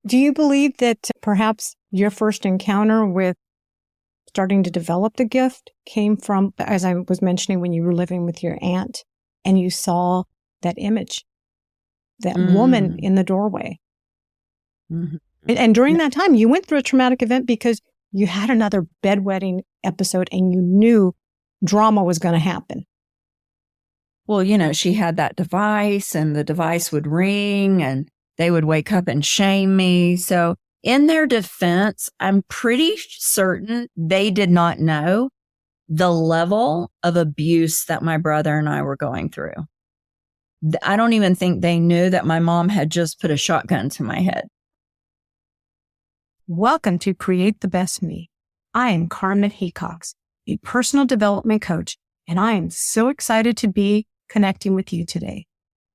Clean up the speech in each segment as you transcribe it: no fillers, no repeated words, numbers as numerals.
Do you believe that perhaps your first encounter with starting to develop the gift came from, as I was mentioning, when you were living with your aunt and you saw that image, that woman in the doorway? Mm-hmm. And during that time, you went through a traumatic event because you had another bedwetting episode and you knew drama was going to happen. Well, she had that device and the device would ring and they would wake up and shame me. So in their defense, I'm pretty certain they did not know the level of abuse that my brother and I were going through. I don't even think they knew that my mom had just put a shotgun to my head. Welcome to Create the Best Me. I am Carmen Hecox, a personal development coach, and I am so excited to be connecting with you today.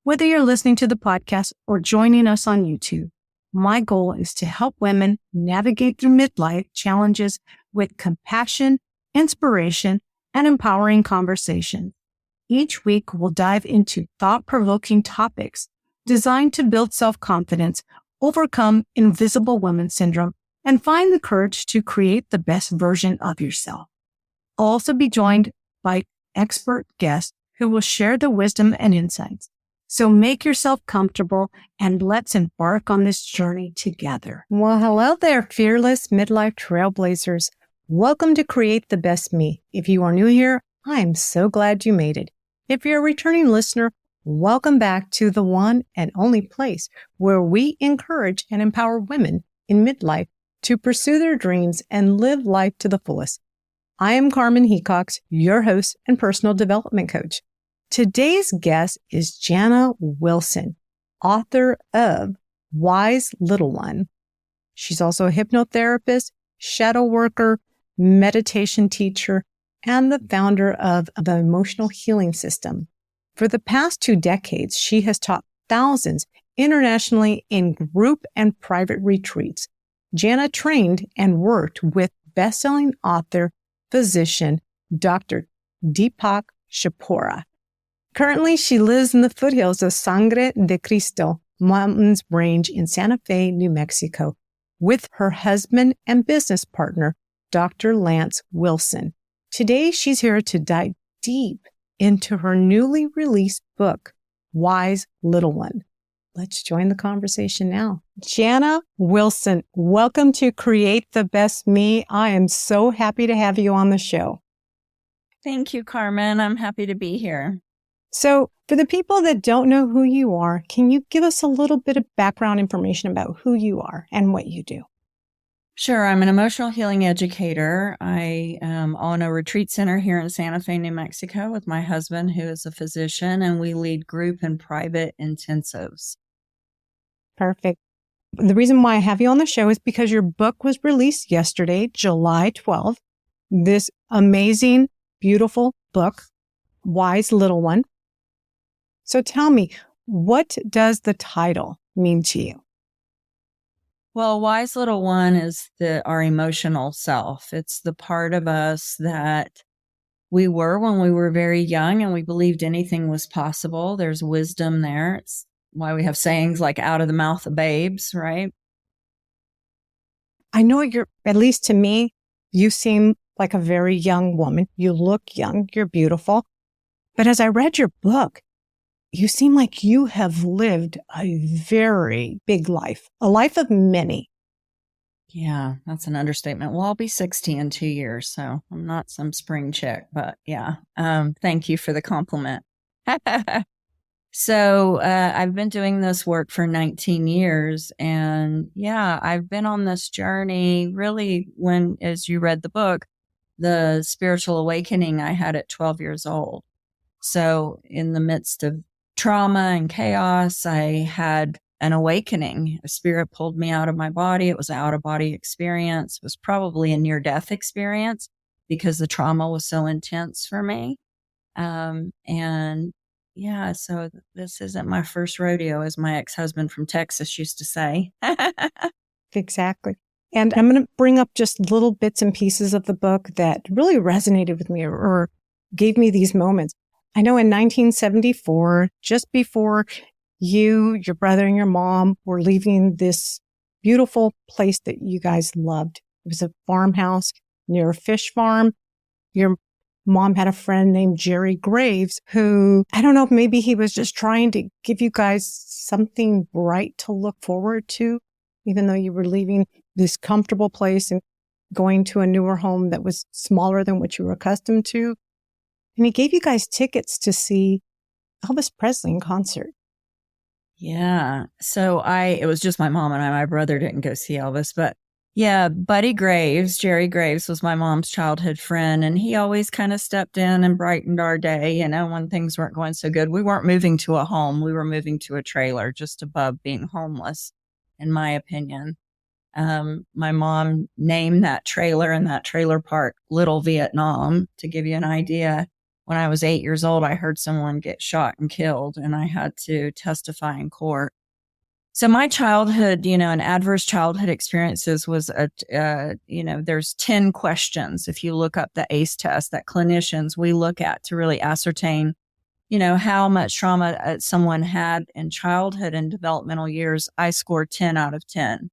Whether you're listening to the podcast or joining us on YouTube, my goal is to help women navigate through midlife challenges with compassion, inspiration, and empowering conversation. Each week, we'll dive into thought-provoking topics designed to build self-confidence, overcome invisible woman syndrome, and find the courage to create the best version of yourself. I'll also be joined by expert guests who will share the wisdom and insights. So make yourself comfortable and let's embark on this journey together. Well, hello there, fearless midlife trailblazers. Welcome to Create the Best Me. If you are new here, I am so glad you made it. If you're a returning listener, welcome back to the one and only place where we encourage and empower women in midlife to pursue their dreams and live life to the fullest. I am Carmen Hecox, your host and personal development coach. Today's guest is Jana Wilson, author of Wise Little One. She's also a hypnotherapist, shadow worker, meditation teacher, and the founder of the Emotional Healing System. For the past 2 decades, she has taught thousands internationally in group and private retreats. Jana trained and worked with best-selling author, physician, Dr. Deepak Chopra. Currently, she lives in the foothills of Sangre de Cristo Mountains Range in Santa Fe, New Mexico, with her husband and business partner, Dr. Lance Wilson. Today, she's here to dive deep into her newly released book, Wise Little One. Let's join the conversation now. Jana Wilson, welcome to Create the Best Me. I am so happy to have you on the show. Thank you, Carmen. I'm happy to be here. So for the people that don't know who you are, can you give us a little bit of background information about who you are and what you do? Sure. I'm an emotional healing educator. I own a retreat center here in Santa Fe, New Mexico with my husband, who is a physician, and we lead group and private intensives. Perfect. The reason why I have you on the show is because your book was released yesterday, July 12th. This amazing, beautiful book, Wise Little One. So tell me, what does the title mean to you? Well, Wise Little One is our emotional self. It's the part of us that we were when we were very young and we believed anything was possible. There's wisdom there. It's why we have sayings like out of the mouth of babes, right? I know at least to me, you seem like a very young woman. You look young. You're beautiful. But as I read your book, you seem like you have lived a very big life, a life of many. Yeah, that's an understatement. Well, I'll be 60 in 2 years, so I'm not some spring chick, but yeah. Thank you for the compliment. So I've been doing this work for 19 years, and yeah, I've been on this journey really as you read the book, the spiritual awakening I had at 12 years old. So in the midst of trauma and chaos, I had an awakening. A spirit pulled me out of my body. It was an out-of-body experience. It was probably a near-death experience because the trauma was so intense for me. And yeah, so this isn't my first rodeo, as my ex-husband from Texas used to say. Exactly. And I'm going to bring up just little bits and pieces of the book that really resonated with me or gave me these moments. I know in 1974, just before you, your brother, and your mom were leaving this beautiful place that you guys loved. It was a farmhouse near a fish farm. Your mom had a friend named Jerry Graves who, I don't know if maybe he was just trying to give you guys something bright to look forward to, even though you were leaving this comfortable place and going to a newer home that was smaller than what you were accustomed to. And he gave you guys tickets to see Elvis Presley in concert. Yeah. So it was just my mom and I. My brother didn't go see Elvis, but yeah, Buddy Graves, Jerry Graves was my mom's childhood friend, and he always kind of stepped in and brightened our day, when things weren't going so good. We weren't moving to a home. We were moving to a trailer just above being homeless, in my opinion. My mom named that trailer and that trailer park Little Vietnam. To give you an idea, when I was 8 years old, I heard someone get shot and killed, and I had to testify in court. So my childhood, and adverse childhood experiences was, there's 10 questions. If you look up the ACE test that clinicians, we look at to really ascertain, how much trauma someone had in childhood and developmental years, I scored 10 out of 10.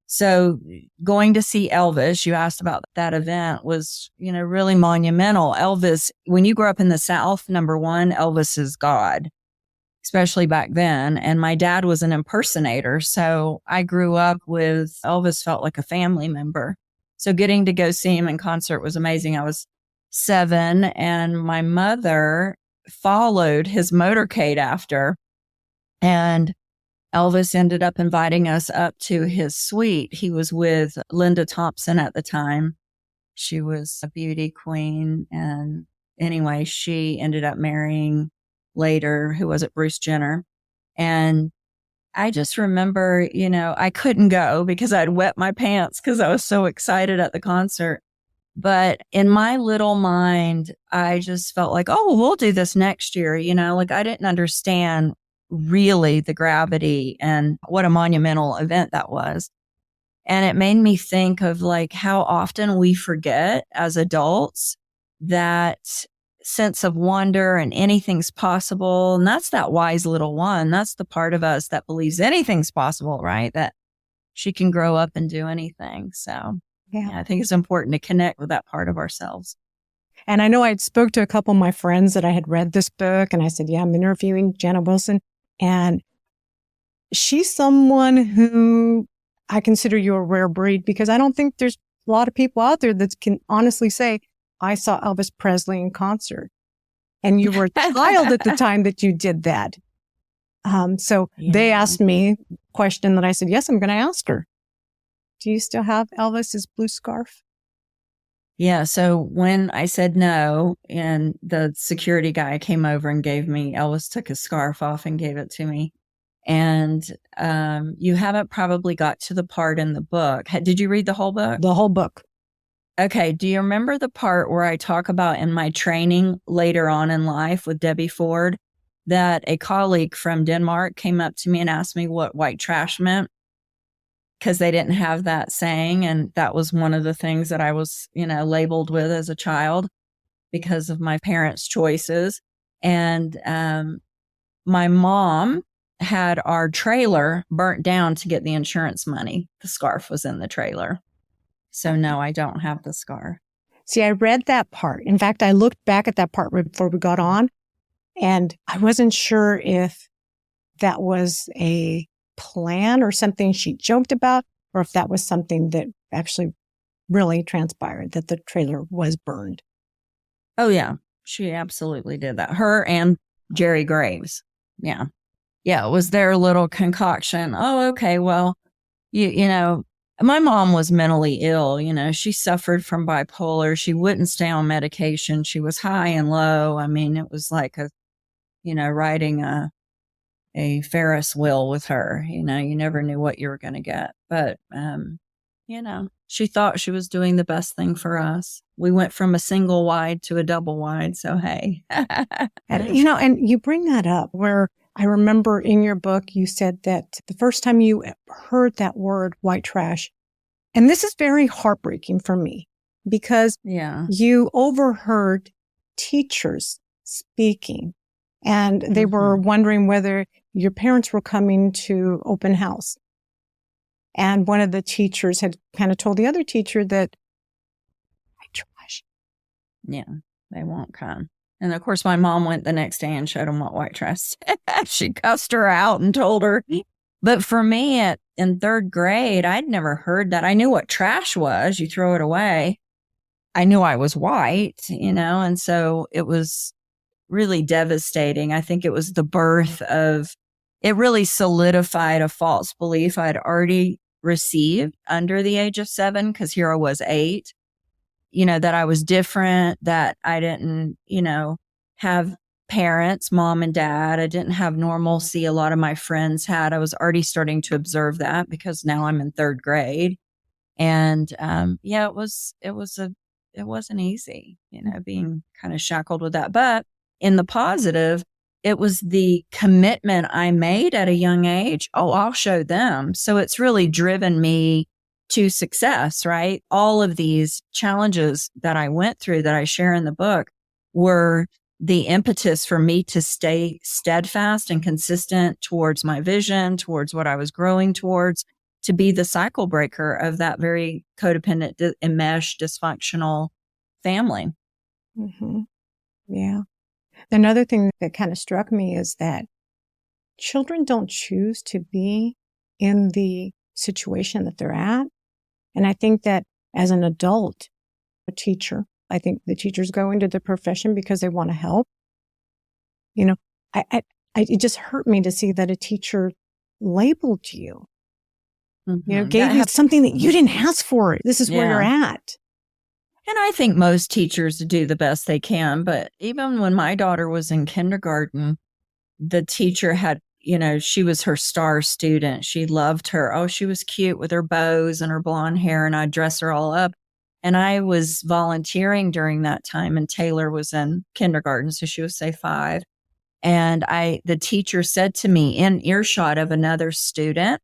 So going to see Elvis, you asked about that event, was, really monumental. Elvis, when you grew up in the South, number one, Elvis is God, especially back then. And my dad was an impersonator. So I grew up with Elvis, felt like a family member. So getting to go see him in concert was amazing. I was 7 and my mother followed his motorcade after, and Elvis ended up inviting us up to his suite. He was with Linda Thompson at the time. She was a beauty queen. And anyway, she ended up marrying later, who was it, Bruce Jenner. And I just remember, I couldn't go because I'd wet my pants because I was so excited at the concert. But in my little mind, I just felt like, oh, we'll do this next year. I didn't understand really the gravity and what a monumental event that was. And it made me think of how often we forget as adults that sense of wonder and anything's possible. And that's that wise little one. That's the part of us that believes anything's possible, right? That she can grow up and do anything. So yeah, I think it's important to connect with that part of ourselves. And I know I spoke to a couple of my friends that I had read this book, and I said, yeah, I'm interviewing Jana Wilson. And she's someone who I consider you a rare breed, because I don't think there's a lot of people out there that can honestly say, I saw Elvis Presley in concert. And you were a child at the time that you did that. So they asked me a question that I said, yes, I'm going to ask her. Do you still have Elvis's blue scarf? Yeah. So when I said no, and the security guy came over and Elvis took his scarf off and gave it to me. And you haven't probably got to the part in the book. Did you read the whole book? The whole book. Okay. Do you remember the part where I talk about in my training later on in life with Debbie Ford that a colleague from Denmark came up to me and asked me what white trash meant? Because they didn't have that saying. And that was one of the things that I was, labeled with as a child because of my parents' choices. And my mom had our trailer burnt down to get the insurance money. The scarf was in the trailer. So no, I don't have the scarf. See, I read that part. In fact, I looked back at that part before we got on, and I wasn't sure if that was a plan or something she joked about, or if that was something that actually really transpired, that the trailer was burned. Oh, yeah. She absolutely did that. Her and Jerry Graves. Yeah. Yeah, it was their little concoction. Oh, okay. Well, you know, my mom was mentally ill. She suffered from bipolar. She wouldn't stay on medication. She was high and low. I mean, it was like riding a Ferris wheel with her. You never knew what you were going to get. But, she thought she was doing the best thing for us. We went from a single wide to a double wide. So, hey. And you bring that up where I remember in your book, you said that the first time you heard that word white trash, and this is very heartbreaking for me because you overheard teachers speaking and they were wondering whether your parents were coming to open house. And one of the teachers had kind of told the other teacher that, white trash. Yeah, they won't come. And of course, my mom went the next day and showed them what white trash said. She cussed her out and told her. But for me, in third grade, I'd never heard that. I knew what trash was. You throw it away. I knew I was white, and so it was really devastating. I think it was the birth of, it really solidified a false belief I'd already received under the age of 7, because here I was 8, that I was different, that I didn't, have parents, mom and dad. I didn't have normalcy a lot of my friends had. I was already starting to observe that because now I'm in third grade. And it wasn't easy, being kind of shackled with that. But in the positive, it was the commitment I made at a young age. Oh, I'll show them. So it's really driven me to success, right? All of these challenges that I went through that I share in the book were the impetus for me to stay steadfast and consistent towards my vision, towards what I was growing towards, to be the cycle breaker of that very codependent, enmeshed, dysfunctional family. Mm-hmm. Yeah. Another thing that kind of struck me is that children don't choose to be in the situation that they're at. And I think that as an adult, a teacher, I think the teachers go into the profession because they want to help. It just hurt me to see that a teacher labeled you. Mm-hmm. Gave you something that you didn't ask for. This is where you're at. And I think most teachers do the best they can. But even when my daughter was in kindergarten, the teacher had, she was her star student. She loved her. Oh, she was cute with her bows and her blonde hair, and I'd dress her all up. And I was volunteering during that time, and Taylor was in kindergarten, so she was, say, 5. And the teacher said to me in earshot of another student,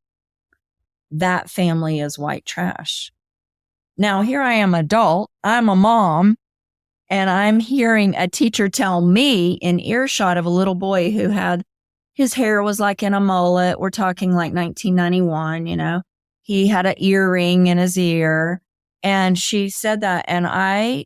that family is white trash. Now, here I am adult, I'm a mom, and I'm hearing a teacher tell me in earshot of a little boy who had, his hair was like in a mullet. We're talking like 1991, he had an earring in his ear. And she said that, and I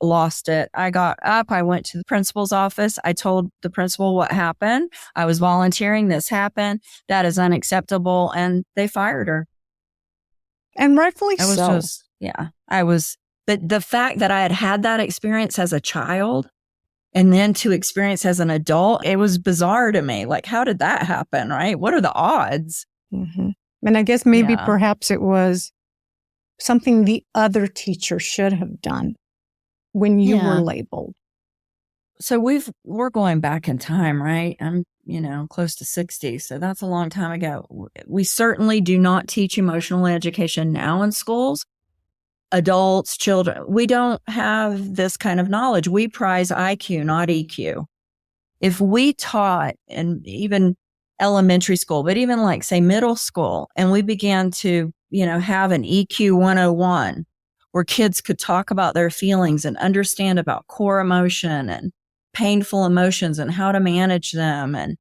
lost it. I got up, I went to the principal's office. I told the principal what happened. I was volunteering. This happened. That is unacceptable. And they fired her. And rightfully so. But the fact that I had that experience as a child and then to experience as an adult, it was bizarre to me. Like, how did that happen, right? What are the odds? Mm-hmm. And I guess maybe perhaps it was something the other teacher should have done when you were labeled. So we're going back in time, right? I'm, close to 60. So that's a long time ago. We certainly do not teach emotional education now in schools. Adults, children, we don't have this kind of knowledge. We prize IQ, not EQ. If we taught in even elementary school, but even like, say, middle school, and we began to, have an EQ 101 where kids could talk about their feelings and understand about core emotion and painful emotions and how to manage them. And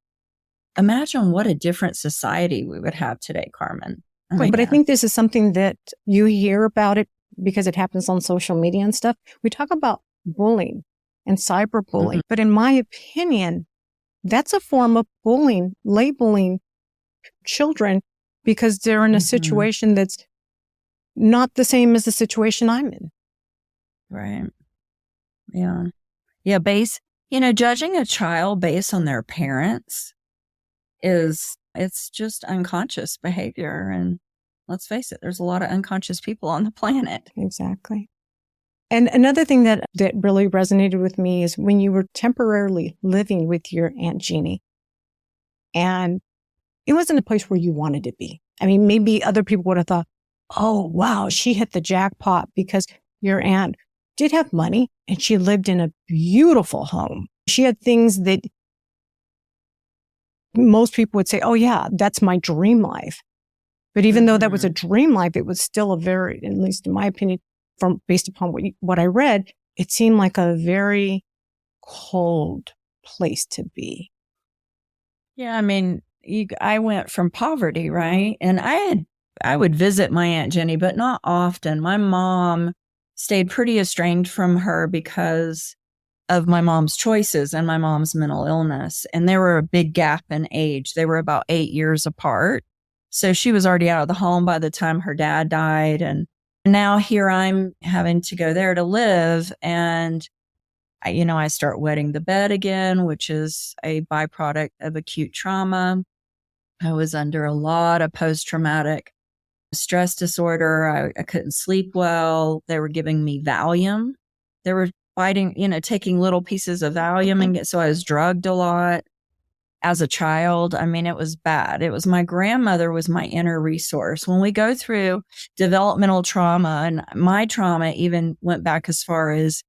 imagine what a different society we would have today, Carmen. But I think this is something that you hear about it because it happens on social media and stuff. We talk about bullying and cyberbullying, mm-hmm. But in my opinion, that's a form of bullying, labeling children because they're in a situation that's not the same as the situation I'm in. Right. Yeah. Yeah. Judging a child based on their parents it's just unconscious behavior. And let's face it, there's a lot of unconscious people on the planet. Exactly. And another thing that really resonated with me is when you were temporarily living with your Aunt Jeannie and it wasn't a place where you wanted to be. I mean, maybe other people would have thought, oh, wow, she hit the jackpot because your aunt did have money and she lived in a beautiful home. She had things that most people would say, oh, yeah, that's my dream life. But even though that was a dream life, it was still a very, at least in my opinion, based upon what I read, it seemed like a very cold place to be. Yeah, I mean, I went from poverty, right? And I had I would visit my Aunt Jenny, but not often. My mom stayed pretty estranged from her because of my mom's choices and my mom's mental illness. And there were a big gap in age. They were about 8 years apart. So she was already out of the home by the time her dad died. And now here I'm having to go there to live. And I start wetting the bed again, which is a byproduct of acute trauma. I was under a lot of post-traumatic stress disorder. I couldn't sleep well. They were giving me Valium. They were taking little pieces of Valium. And so I was drugged a lot as a child. I mean, it was bad. It was my grandmother was my inner resource. When we go through developmental trauma, and my trauma even went back as far as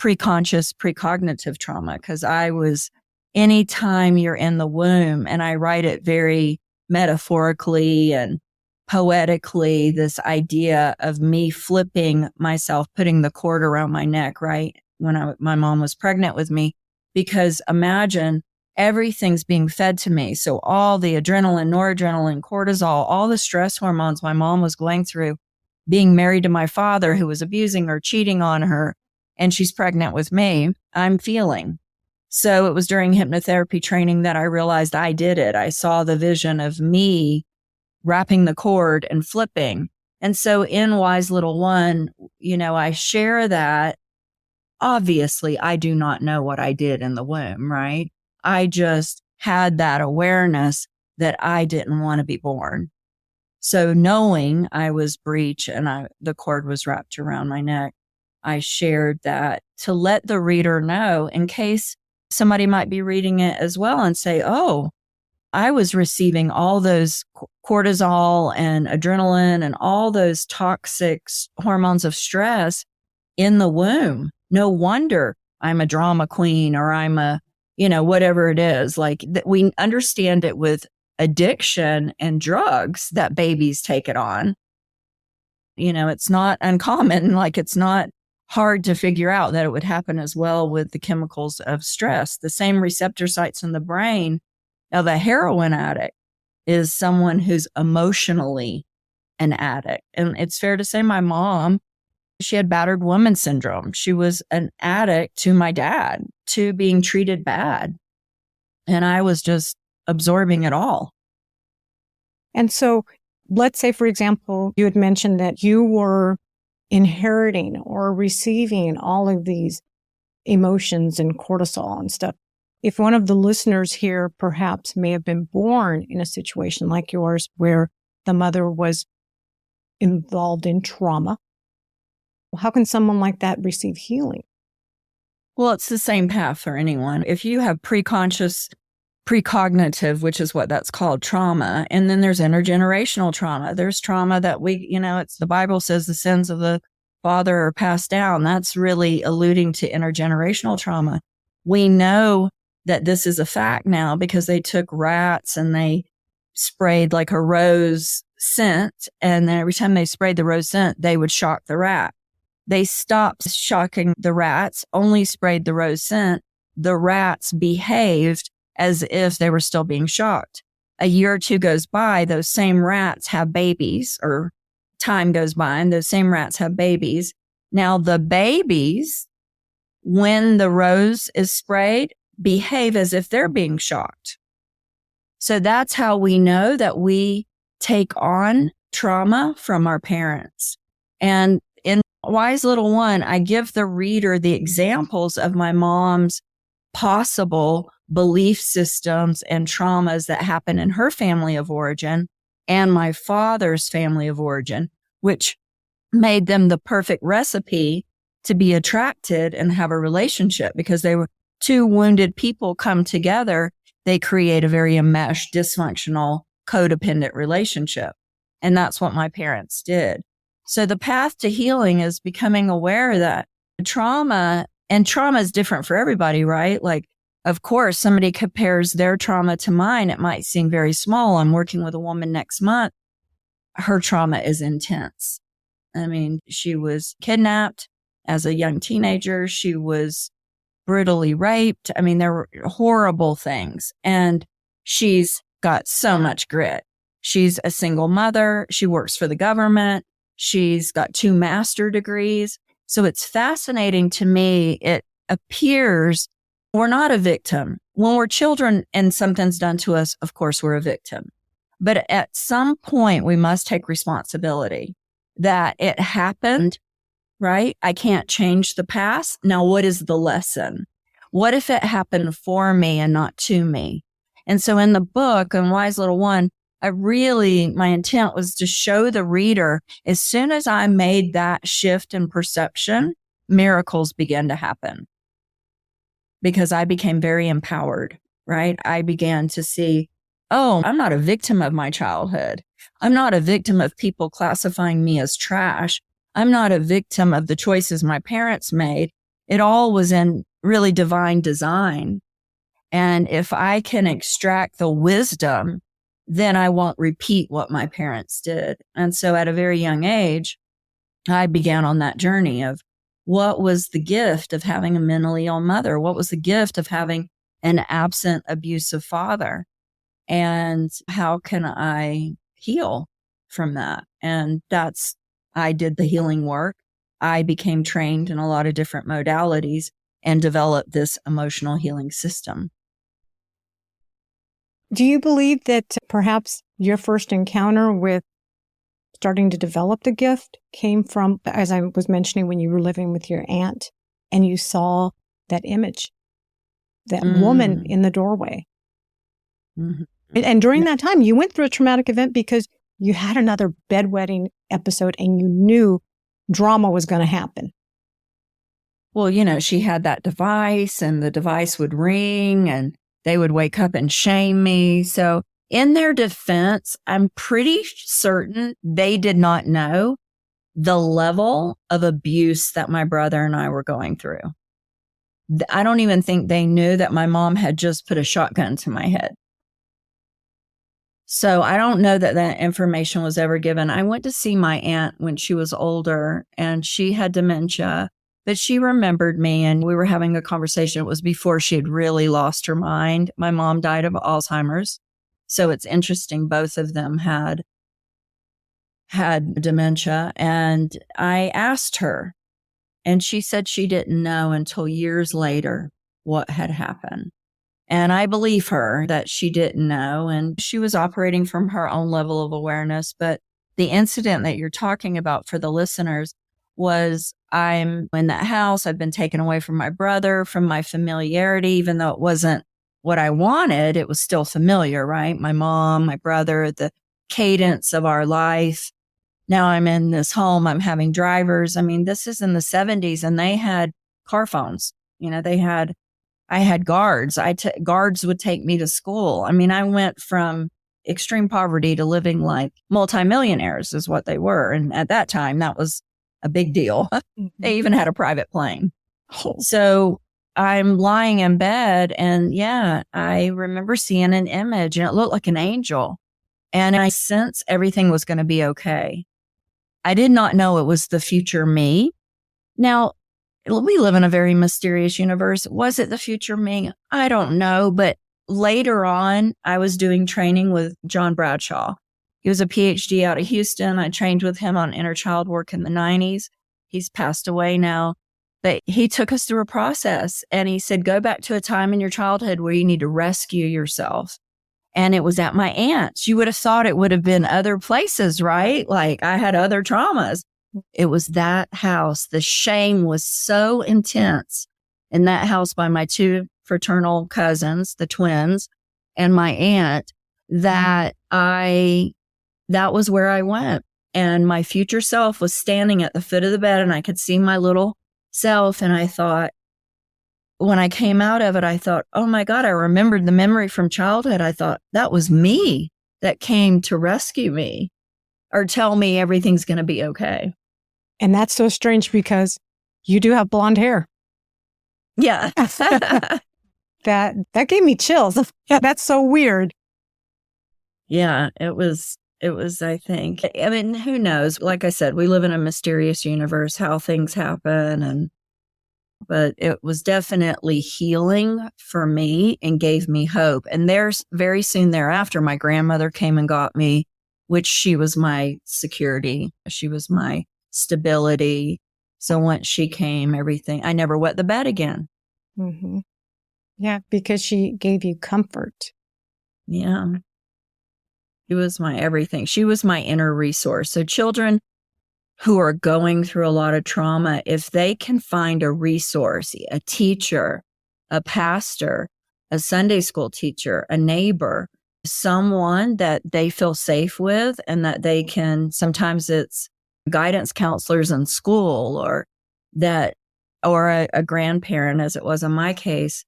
preconscious, precognitive trauma, because anytime you're in the womb, and I write it very metaphorically and poetically, this idea of me flipping myself, putting the cord around my neck, right? When my mom was pregnant with me, because imagine everything's being fed to me. So all the adrenaline, noradrenaline, cortisol, all the stress hormones my mom was going through, being married to my father who was abusing her, cheating on her, and she's pregnant with me, I'm feeling. So it was during hypnotherapy training that I realized I did it. I saw the vision of me wrapping the cord and flipping. And so in Wise Little One, I share that. Obviously, I do not know what I did in the womb, right? I just had that awareness that I didn't want to be born. So knowing I was breech and the cord was wrapped around my neck, I shared that to let the reader know, in case somebody might be reading it as well and say, oh, I was receiving all those cortisol and adrenaline and all those toxic hormones of stress in the womb. No wonder I'm a drama queen, or I'm a, whatever it is. Like we understand it with addiction and drugs that babies take it on. It's not uncommon. Like it's not hard to figure out that it would happen as well with the chemicals of stress. The same receptor sites in the brain of a heroin addict is someone who's emotionally an addict. And it's fair to say my mom, she had battered woman syndrome. She was an addict to my dad, to being treated bad. And I was just absorbing it all. And so let's say, for example, you had mentioned that you were inheriting or receiving all of these emotions and cortisol and stuff. If one of the listeners here perhaps may have been born in a situation like yours where the mother was involved in trauma, how can someone like that receive healing? Well, it's the same path for anyone. If you have preconscious, precognitive, which is what that's called, trauma, and then there's intergenerational trauma. There's trauma that it's the Bible says the sins of the father are passed down. That's really alluding to intergenerational trauma. We know that this is a fact now because they took rats and they sprayed like a rose scent. And then every time they sprayed the rose scent, they would shock the rat. They stopped shocking the rats, only sprayed the rose scent. The rats behaved as if they were still being shocked. A year or two goes by, those same rats have babies, or time goes by and those same rats have babies. Now the babies, when the rose is sprayed, behave as if they're being shocked. So that's how we know that we take on trauma from our parents. And in Wise Little One, I give the reader the examples of my mom's possible belief systems and traumas that happen in her family of origin and my father's family of origin, which made them the perfect recipe to be attracted and have a relationship, because they were two wounded people come together. They create a very enmeshed, dysfunctional, codependent relationship. And that's what my parents did. So the path to healing is becoming aware that trauma is different for everybody, right? Like, of course, somebody compares their trauma to mine. It might seem very small. I'm working with a woman next month. Her trauma is intense. I mean, she was kidnapped as a young teenager. She was brutally raped. I mean, there were horrible things. And she's got so much grit. She's a single mother. She works for the government. She's got 2 master's degrees. So it's fascinating to me. It appears we're not a victim. When we're children and something's done to us, of course, we're a victim. But at some point, we must take responsibility that it happened, right? I can't change the past. Now, what is the lesson? What if it happened for me and not to me? And so in the book, in Wise Little One, my intent was to show the reader, as soon as I made that shift in perception, miracles began to happen. Because I became very empowered, right? I began to see, oh, I'm not a victim of my childhood. I'm not a victim of people classifying me as trash. I'm not a victim of the choices my parents made. It all was in really divine design. And if I can extract the wisdom, then I won't repeat what my parents did. And so at a very young age, I began on that journey of what was the gift of having a mentally ill mother? What was the gift of having an absent, abusive father? And how can I heal from that? And I did the healing work. I became trained in a lot of different modalities and developed this emotional healing system. Do you believe that perhaps your first encounter with starting to develop the gift came from, as I was mentioning, when you were living with your aunt and you saw that image, that woman in the doorway? Mm-hmm. And during that time, you went through a traumatic event because you had another bedwetting episode and you knew drama was going to happen. Well, she had that device and the device would ring and they would wake up and shame me. So in their defense, I'm pretty certain they did not know the level of abuse that my brother and I were going through. I don't even think they knew that my mom had just put a shotgun to my head. So I don't know that that information was ever given. I went to see my aunt when she was older and she had dementia, but she remembered me and we were having a conversation. It was before she had really lost her mind. My mom died of Alzheimer's. So it's interesting. Both of them had dementia. And I asked her and she said she didn't know until years later what had happened. And I believe her that she didn't know. And she was operating from her own level of awareness. But the incident that you're talking about for the listeners was I'm in that house. I've been taken away from my brother, from my familiarity, even though it wasn't what I wanted. It was still familiar, right? My mom, my brother, the cadence of our life. Now I'm in this home. I'm having drivers. I mean, this is in the 70s and they had car phones. I had guards. Guards would take me to school. I mean, I went from extreme poverty to living like multimillionaires is what they were. And at that time, that was a big deal. Mm-hmm. They even had a private plane. Oh. So I'm lying in bed and I remember seeing an image and it looked like an angel. And I sensed everything was going to be okay. I did not know it was the future me. Now, we live in a very mysterious universe. Was it the future me? I don't know. But later on, I was doing training with John Bradshaw. He was a PhD out of Houston. I trained with him on inner child work in the 90s. He's passed away now. But he took us through a process and he said, go back to a time in your childhood where you need to rescue yourself. And it was at my aunt's. You would have thought it would have been other places, right? Like I had other traumas. It was that house. The shame was so intense in that house by my 2 fraternal cousins, the twins, and my aunt that that was where I went. And my future self was standing at the foot of the bed and I could see my little self. And I thought, when I came out of it, I thought, oh my God, I remembered the memory from childhood. I thought that was me that came to rescue me or tell me everything's going to be okay. And that's so strange because you do have blonde hair. Yeah. That gave me chills. That's so weird. Yeah, it was, I think. I mean, who knows? Like I said, we live in a mysterious universe, how things happen. But it was definitely healing for me and gave me hope. And there's very soon thereafter, my grandmother came and got me which she was my security. She was my stability. So once she came, everything, I never wet the bed again. Mm-hmm. Yeah, because she gave you comfort. Yeah. She was my everything. She was my inner resource. So children who are going through a lot of trauma, if they can find a resource, a teacher, a pastor, a Sunday school teacher, a neighbor, someone that they feel safe with and that they can, sometimes it's guidance counselors in school or a grandparent, as it was in my case.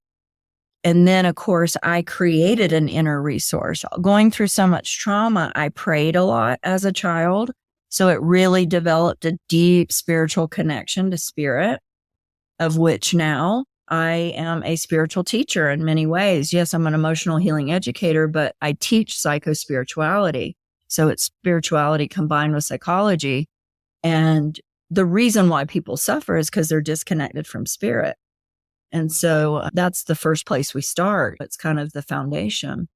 And then, of course, I created an inner resource. Going through so much trauma, I prayed a lot as a child. So it really developed a deep spiritual connection to spirit, of which now I am a spiritual teacher in many ways. Yes, I'm an emotional healing educator, but I teach psychospirituality. So it's spirituality combined with psychology. And the reason why people suffer is because they're disconnected from spirit. And so that's the first place we start. It's kind of the foundation.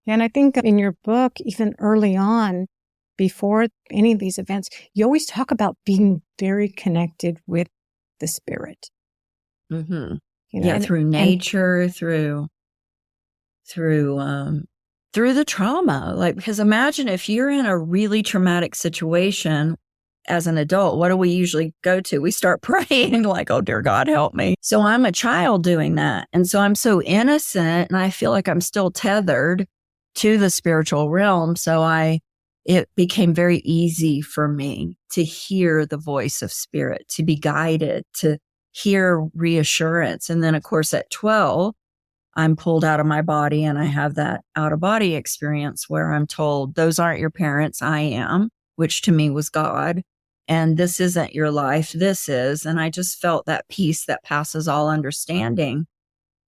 And I think in your book, even early on, before any of these events, you always talk about being very connected with the spirit. Mm-hmm. Through nature, through the trauma. Like, because imagine if you're in a really traumatic situation as an adult, what do we usually go to? We start praying like, oh, dear God, help me. So I'm a child doing that. And so I'm so innocent and I feel like I'm still tethered to the spiritual realm. So it became very easy for me to hear the voice of spirit, to be guided, to hear reassurance. And then, of course, at 12, I'm pulled out of my body and I have that out of body experience where I'm told, those aren't your parents, I am, which to me was God. And this isn't your life, this is. And I just felt that peace that passes all understanding.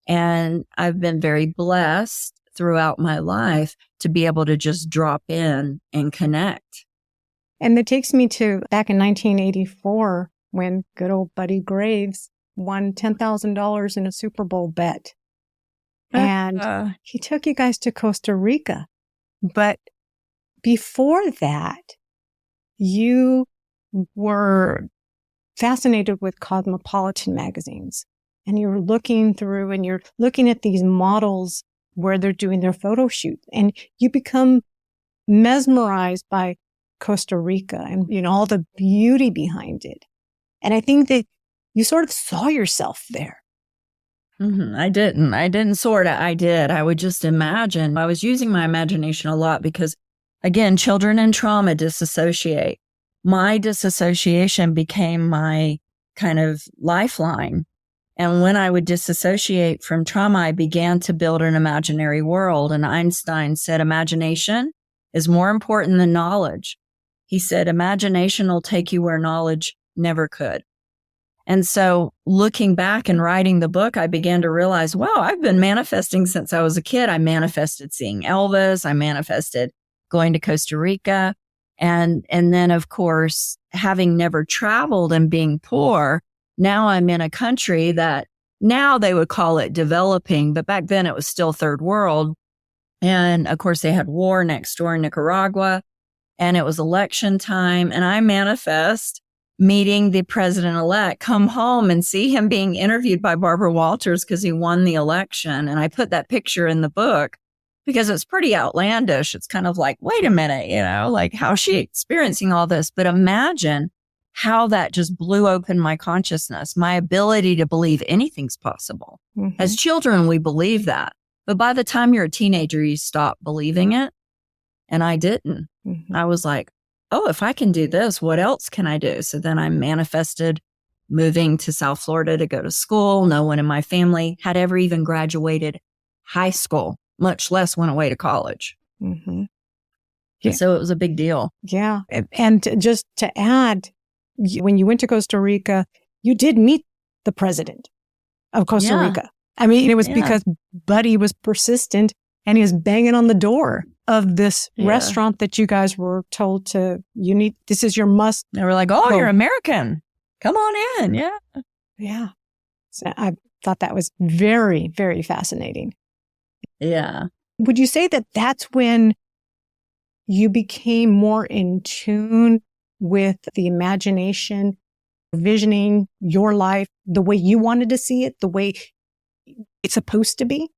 And I've been very blessed throughout my life to be able to just drop in and connect. And it takes me to back in 1984 when good old Buddy Graves won $10,000 in a Super Bowl bet. And he took you guys to Costa Rica. But before that, you were fascinated with cosmopolitan magazines. And you were looking through and you're looking at these models where they're doing their photo shoot. And you become mesmerized by Costa Rica and, all the beauty behind it. And I think that you sort of saw yourself there. Mm-hmm. I didn't sort of. I did. I would just imagine. I was using my imagination a lot because, again, children in trauma disassociate. My disassociation became my kind of lifeline. And when I would disassociate from trauma, I began to build an imaginary world. And Einstein said, imagination is more important than knowledge. He said, imagination will take you where knowledge never could. And so looking back and writing the book, I began to realize, wow, I've been manifesting since I was a kid. I manifested seeing Elvis. I manifested going to Costa Rica. And then, of course, having never traveled and being poor, now I'm in a country that now they would call it developing, but back then it was still third world. And of course, they had war next door in Nicaragua and it was election time. And I manifest meeting the president-elect, come home and see him being interviewed by Barbara Walters because he won the election. And I put that picture in the book because it's pretty outlandish. It's kind of like, wait a minute, like how's she experiencing all this? But imagine how that just blew open my consciousness, my ability to believe anything's possible. Mm-hmm. As children, we believe that. But by the time you're a teenager, you stop believing it. And I didn't. Mm-hmm. I was like, oh, if I can do this, what else can I do? So then I manifested moving to South Florida to go to school. No one in my family had ever even graduated high school, much less went away to college. Mm-hmm. Yeah. So it was a big deal. Yeah. And just to add, when you went to Costa Rica, you did meet the president of Costa Rica. I mean, it was because Buddy was persistent and he was banging on the door of this restaurant that you guys were told this is your must. They were like, oh, you're American. Come on in. Yeah. Yeah. So I thought that was very, very fascinating. Yeah. Would you say that that's when you became more in tune with the imagination, visioning your life the way you wanted to see it, the way it's supposed to be?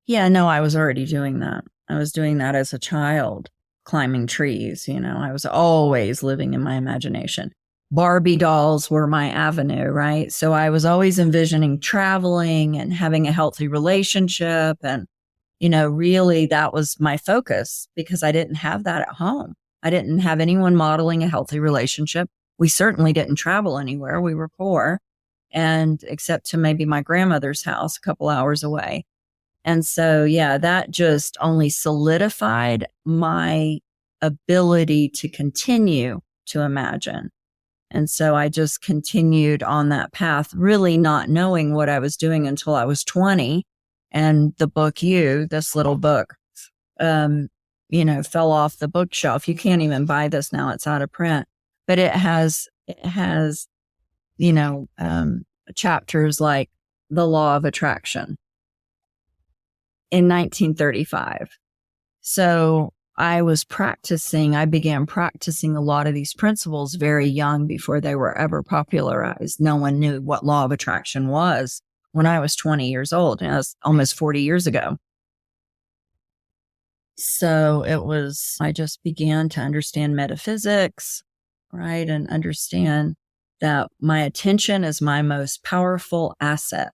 Yeah, no, I was already doing that. I was doing that as a child, climbing trees. I was always living in my imagination. Barbie dolls were my avenue, right? So I was always envisioning traveling and having a healthy relationship. And, really that was my focus because I didn't have that at home. I didn't have anyone modeling a healthy relationship. We certainly didn't travel anywhere. We were poor, and except to maybe my grandmother's house a couple hours away. And so, yeah, that just only solidified my ability to continue to imagine. And so I just continued on that path, really not knowing what I was doing until I was 20. And the book, this little book, fell off the bookshelf. You can't even buy this now. It's out of print, but it has, chapters like the law of attraction in 1935. So I began practicing a lot of these principles very young before they were ever popularized. No one knew what law of attraction was when I was 20 years old. And that's almost 40 years ago. So I just began to understand metaphysics, right? And understand that my attention is my most powerful asset.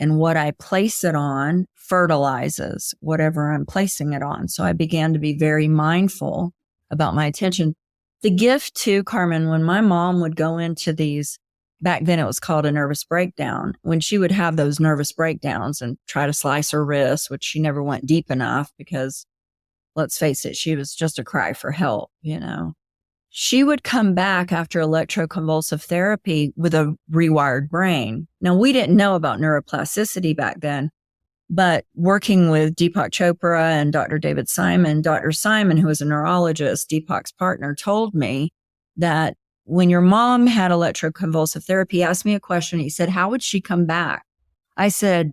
And what I place it on fertilizes whatever I'm placing it on. So I began to be very mindful about my attention. The gift too, Carmen, when my mom would go into these, back then it was called a nervous breakdown, when she would have those nervous breakdowns and try to slice her wrist, which she never went deep enough because, let's face it, she was just a cry for help, She would come back after electroconvulsive therapy with a rewired brain. Now, we didn't know about neuroplasticity back then, but working with Deepak Chopra and Dr. David Simon, Dr. Simon, who was a neurologist, Deepak's partner, told me that when your mom had electroconvulsive therapy, he asked me a question. He said, how would she come back? I said,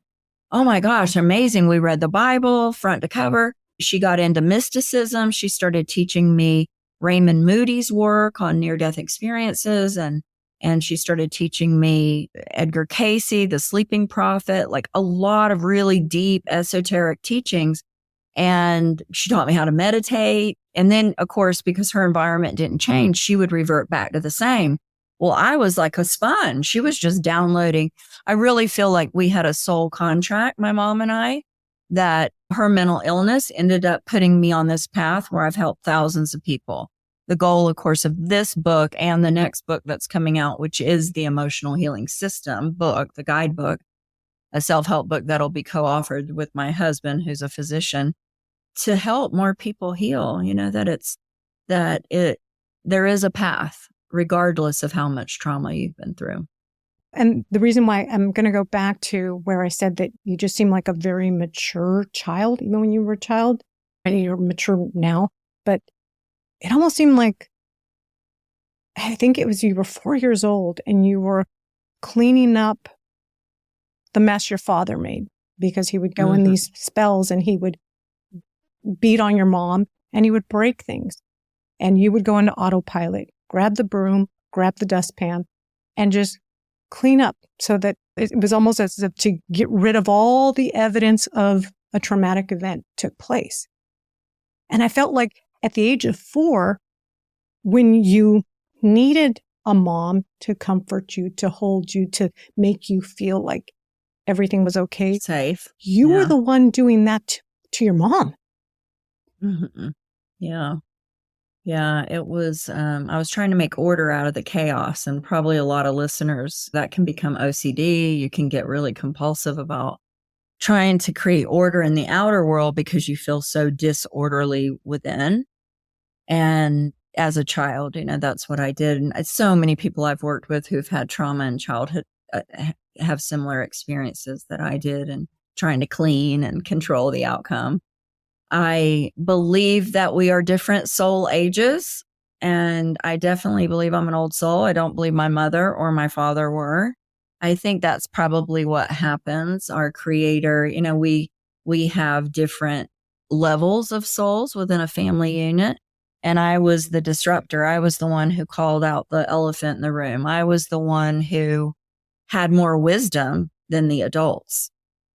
oh my gosh, amazing. We read the Bible front to cover. She got into mysticism. She started teaching me Raymond Moody's work on near-death experiences. And she started teaching me Edgar Cayce, the sleeping prophet, like a lot of really deep esoteric teachings. And she taught me how to meditate. And then, of course, because her environment didn't change, she would revert back to the same. Well, I was like a sponge. She was just downloading. I really feel like we had a soul contract, my mom and I, that her mental illness ended up putting me on this path where I've helped thousands of people. The goal, of course, of this book and the next book that's coming out, which is the Emotional Healing System book, the guidebook, a self-help book that'll be co-authored with my husband, who's a physician, to help more people heal, there is a path, regardless of how much trauma you've been through. And the reason why I'm going to go back to where I said that you just seem like a very mature child, even when you were a child, and you're mature now, but it almost seemed like, I think it was you were 4 years old and you were cleaning up the mess your father made because he would go in these spells and he would beat on your mom and he would break things. And you would go into autopilot, grab the broom, grab the dustpan, and just clean up so that it was almost as if to get rid of all the evidence of a traumatic event took place. And I felt like at the age of 4, when you needed a mom to comfort you, to hold you, to make you feel like everything was okay, safe, you were the one doing that to your mom. Mm-hmm. Yeah, it was, I was trying to make order out of the chaos, and probably a lot of listeners, that can become OCD. You can get really compulsive about trying to create order in the outer world because you feel so disorderly within. And as a child, that's what I did. And so many people I've worked with who've had trauma in childhood have similar experiences that I did, and trying to clean and control the outcome. I believe that we are different soul ages, and I definitely believe I'm an old soul. I don't believe my mother or my father were. I think that's probably what happens. Our creator, we have different levels of souls within a family unit. And I was the disruptor. I was the one who called out the elephant in the room. I was the one who had more wisdom than the adults.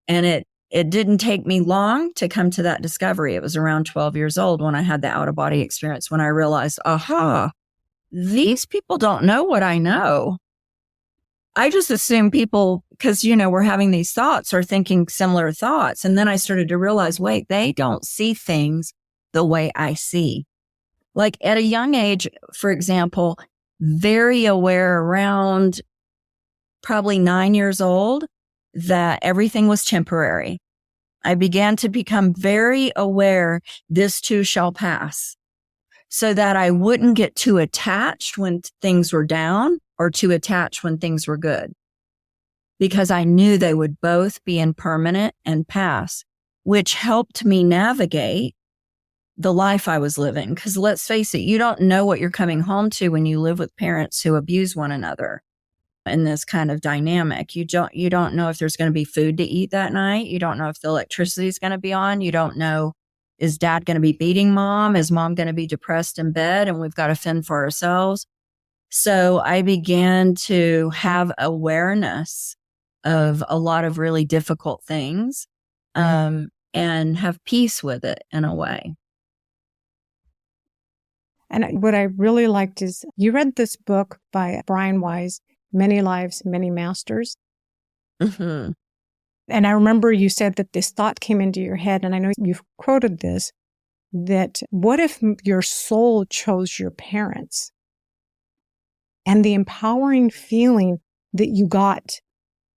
And it didn't take me long to come to that discovery. It was around 12 years old when I had the out of body experience, when I realized, aha, these people don't know what I know. I just assume people, because, we're having these thoughts or thinking similar thoughts. And then I started to realize, wait, they don't see things the way I see. Like at a young age, for example, very aware around probably 9 years old that everything was temporary. I began to become very aware this too shall pass, so that I wouldn't get too attached when things were down or too attached when things were good, because I knew they would both be impermanent and pass, which helped me navigate the life I was living. Because let's face it, you don't know what you're coming home to when you live with parents who abuse one another in this kind of dynamic. You don't know if there's going to be food to eat that night. You don't know if the electricity is going to be on. You don't know, is dad going to be beating mom? Is mom going to be depressed in bed and we've got to fend for ourselves? So I began to have awareness of a lot of really difficult things, and have peace with it in a way. And what I really liked is you read this book by Brian Weiss, Many Lives, Many Masters. Mm-hmm. And I remember you said that this thought came into your head, and I know you've quoted this, that what if your soul chose your parents? And the empowering feeling that you got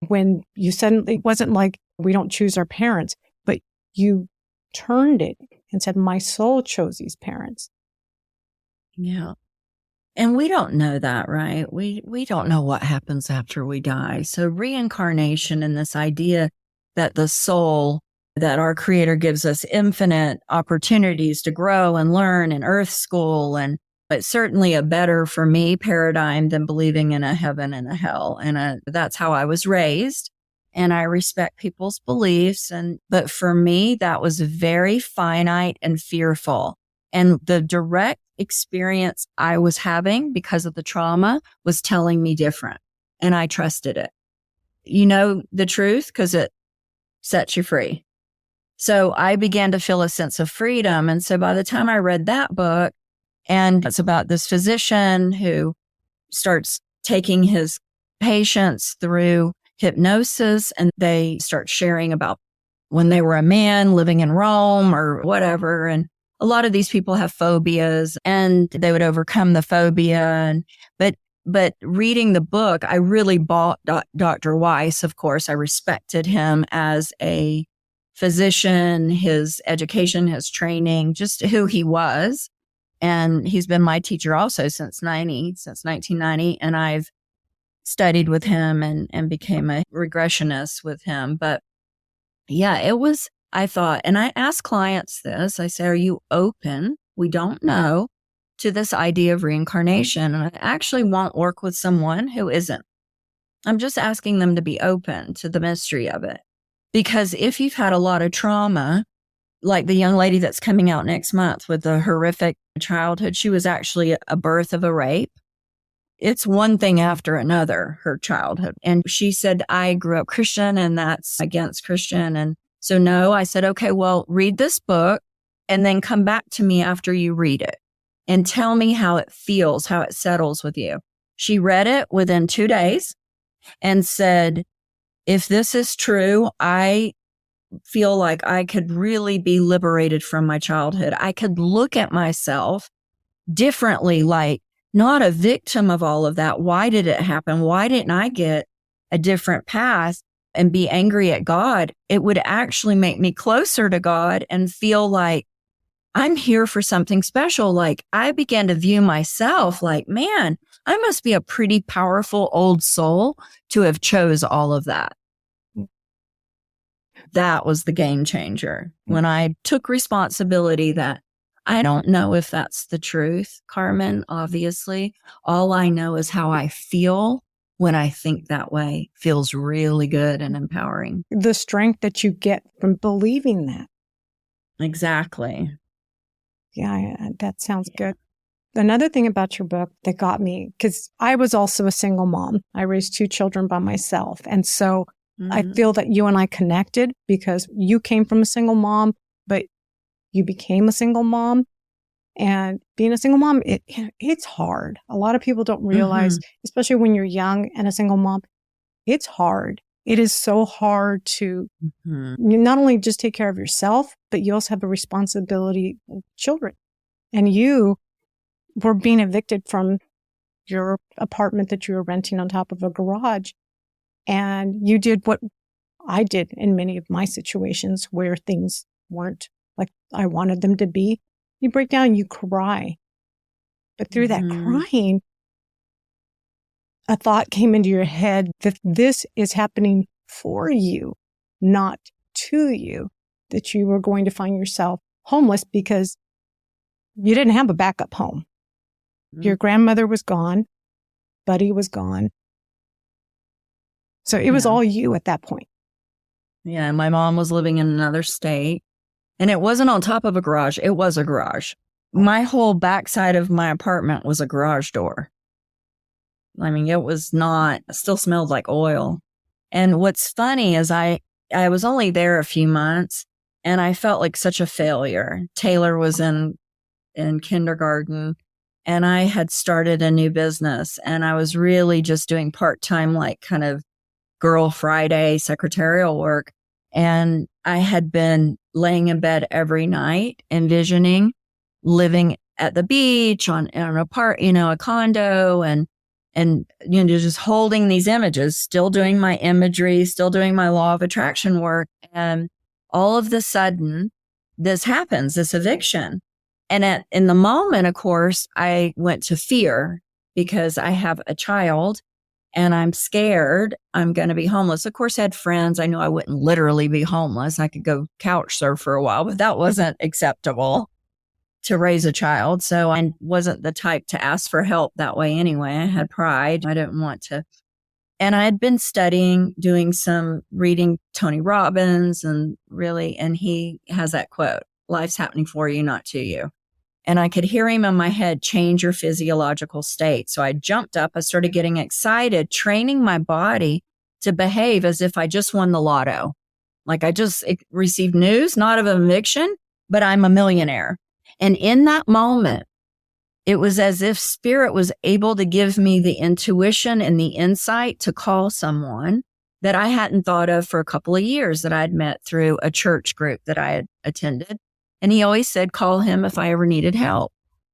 when you suddenly, it wasn't like we don't choose our parents, but you turned it and said, my soul chose these parents. Yeah. And we don't know that, right? We don't know what happens after we die. So reincarnation and this idea that the soul, that our Creator gives us infinite opportunities to grow and learn in Earth School, and it's certainly a better, for me, paradigm than believing in a heaven and a hell. And that's how I was raised. And I respect people's beliefs. But for me, that was very finite and fearful. And the direct experience I was having because of the trauma was telling me different. And I trusted it. You know the truth because it sets you free. So I began to feel a sense of freedom. And so by the time I read that book, and it's about this physician who starts taking his patients through hypnosis, and they start sharing about when they were a man living in Rome or whatever. And a lot of these people have phobias, and they would overcome the phobia. But reading the book, I really bought Dr. Weiss. Of course, I respected him as a physician, his education, his training, just who he was. And he's been my teacher also since 1990. And I've studied with him and became a regressionist with him. But yeah, it was, I thought, and I ask clients this, I say, are you open? We don't know, to this idea of reincarnation. And I actually won't work with someone who isn't. I'm just asking them to be open to the mystery of it. Because if you've had a lot of trauma, like the young lady that's coming out next month with a horrific childhood, she was actually a birth of a rape. It's one thing after another, her childhood. And she said, I grew up Christian and that's against Christian. And so no, I said, okay, well, read this book and then come back to me after you read it and tell me how it feels, how it settles with you. She read it within 2 days and said, if this is true, I feel like I could really be liberated from my childhood. I could look at myself differently, like not a victim of all of that. Why did it happen? Why didn't I get a different path and be angry at God? It would actually make me closer to God and feel like I'm here for something special. Like I began to view myself like, man, I must be a pretty powerful old soul to have chose all of that. That was the game changer when I took responsibility that I don't know if that's the truth, Carmen, obviously. All I know is how I feel when I think that way feels really good and empowering. The strength that you get from believing that. Exactly. Yeah, that sounds good. Another thing about your book that got me, because I was also a single mom. I raised 2 children by myself. And so I feel that you and I connected because you came from a single mom, but you became a single mom. And being a single mom, it's hard. A lot of people don't realize, especially when you're young and a single mom, it's hard. It is so hard to not only just take care of yourself, but you also have a responsibility of children. And you were being evicted from your apartment that you were renting on top of a garage. And you did what I did in many of my situations where things weren't like I wanted them to be. You break down, you cry. But through that crying, a thought came into your head that this is happening for you, not to you, that you were going to find yourself homeless because you didn't have a backup home. Your grandmother was gone. Buddy was gone. So it was all you at that point. Yeah. My mom was living in another state, and it wasn't on top of a garage. It was a garage. My whole backside of my apartment was a garage door. I mean, it was not, it still smelled like oil. And what's funny is I was only there a few months, and I felt like such a failure. Taylor was in kindergarten, and I had started a new business, and I was really just doing part-time, like kind of Girl Friday secretarial work. And I had been laying in bed every night, envisioning living at the beach on a condo, and just holding these images, still doing my imagery, still doing my law of attraction work. And all of the sudden, this happens, this eviction. And in the moment, of course, I went to fear because I have a child and I'm scared I'm going to be homeless. Of course, I had friends. I knew I wouldn't literally be homeless. I could go couch surf for a while, but that wasn't acceptable to raise a child. So I wasn't the type to ask for help that way anyway. I had pride. I didn't want to. And I had been studying, doing some reading Tony Robbins, and he has that quote, "Life's happening for you, not to you." And I could hear him in my head, "Change your physiological state." So I jumped up. I started getting excited, training my body to behave as if I just won the lotto. Like I just received news, not of eviction, but I'm a millionaire. And in that moment, it was as if spirit was able to give me the intuition and the insight to call someone that I hadn't thought of for a couple of years, that I'd met through a church group that I had attended. And he always said, call him if I ever needed help.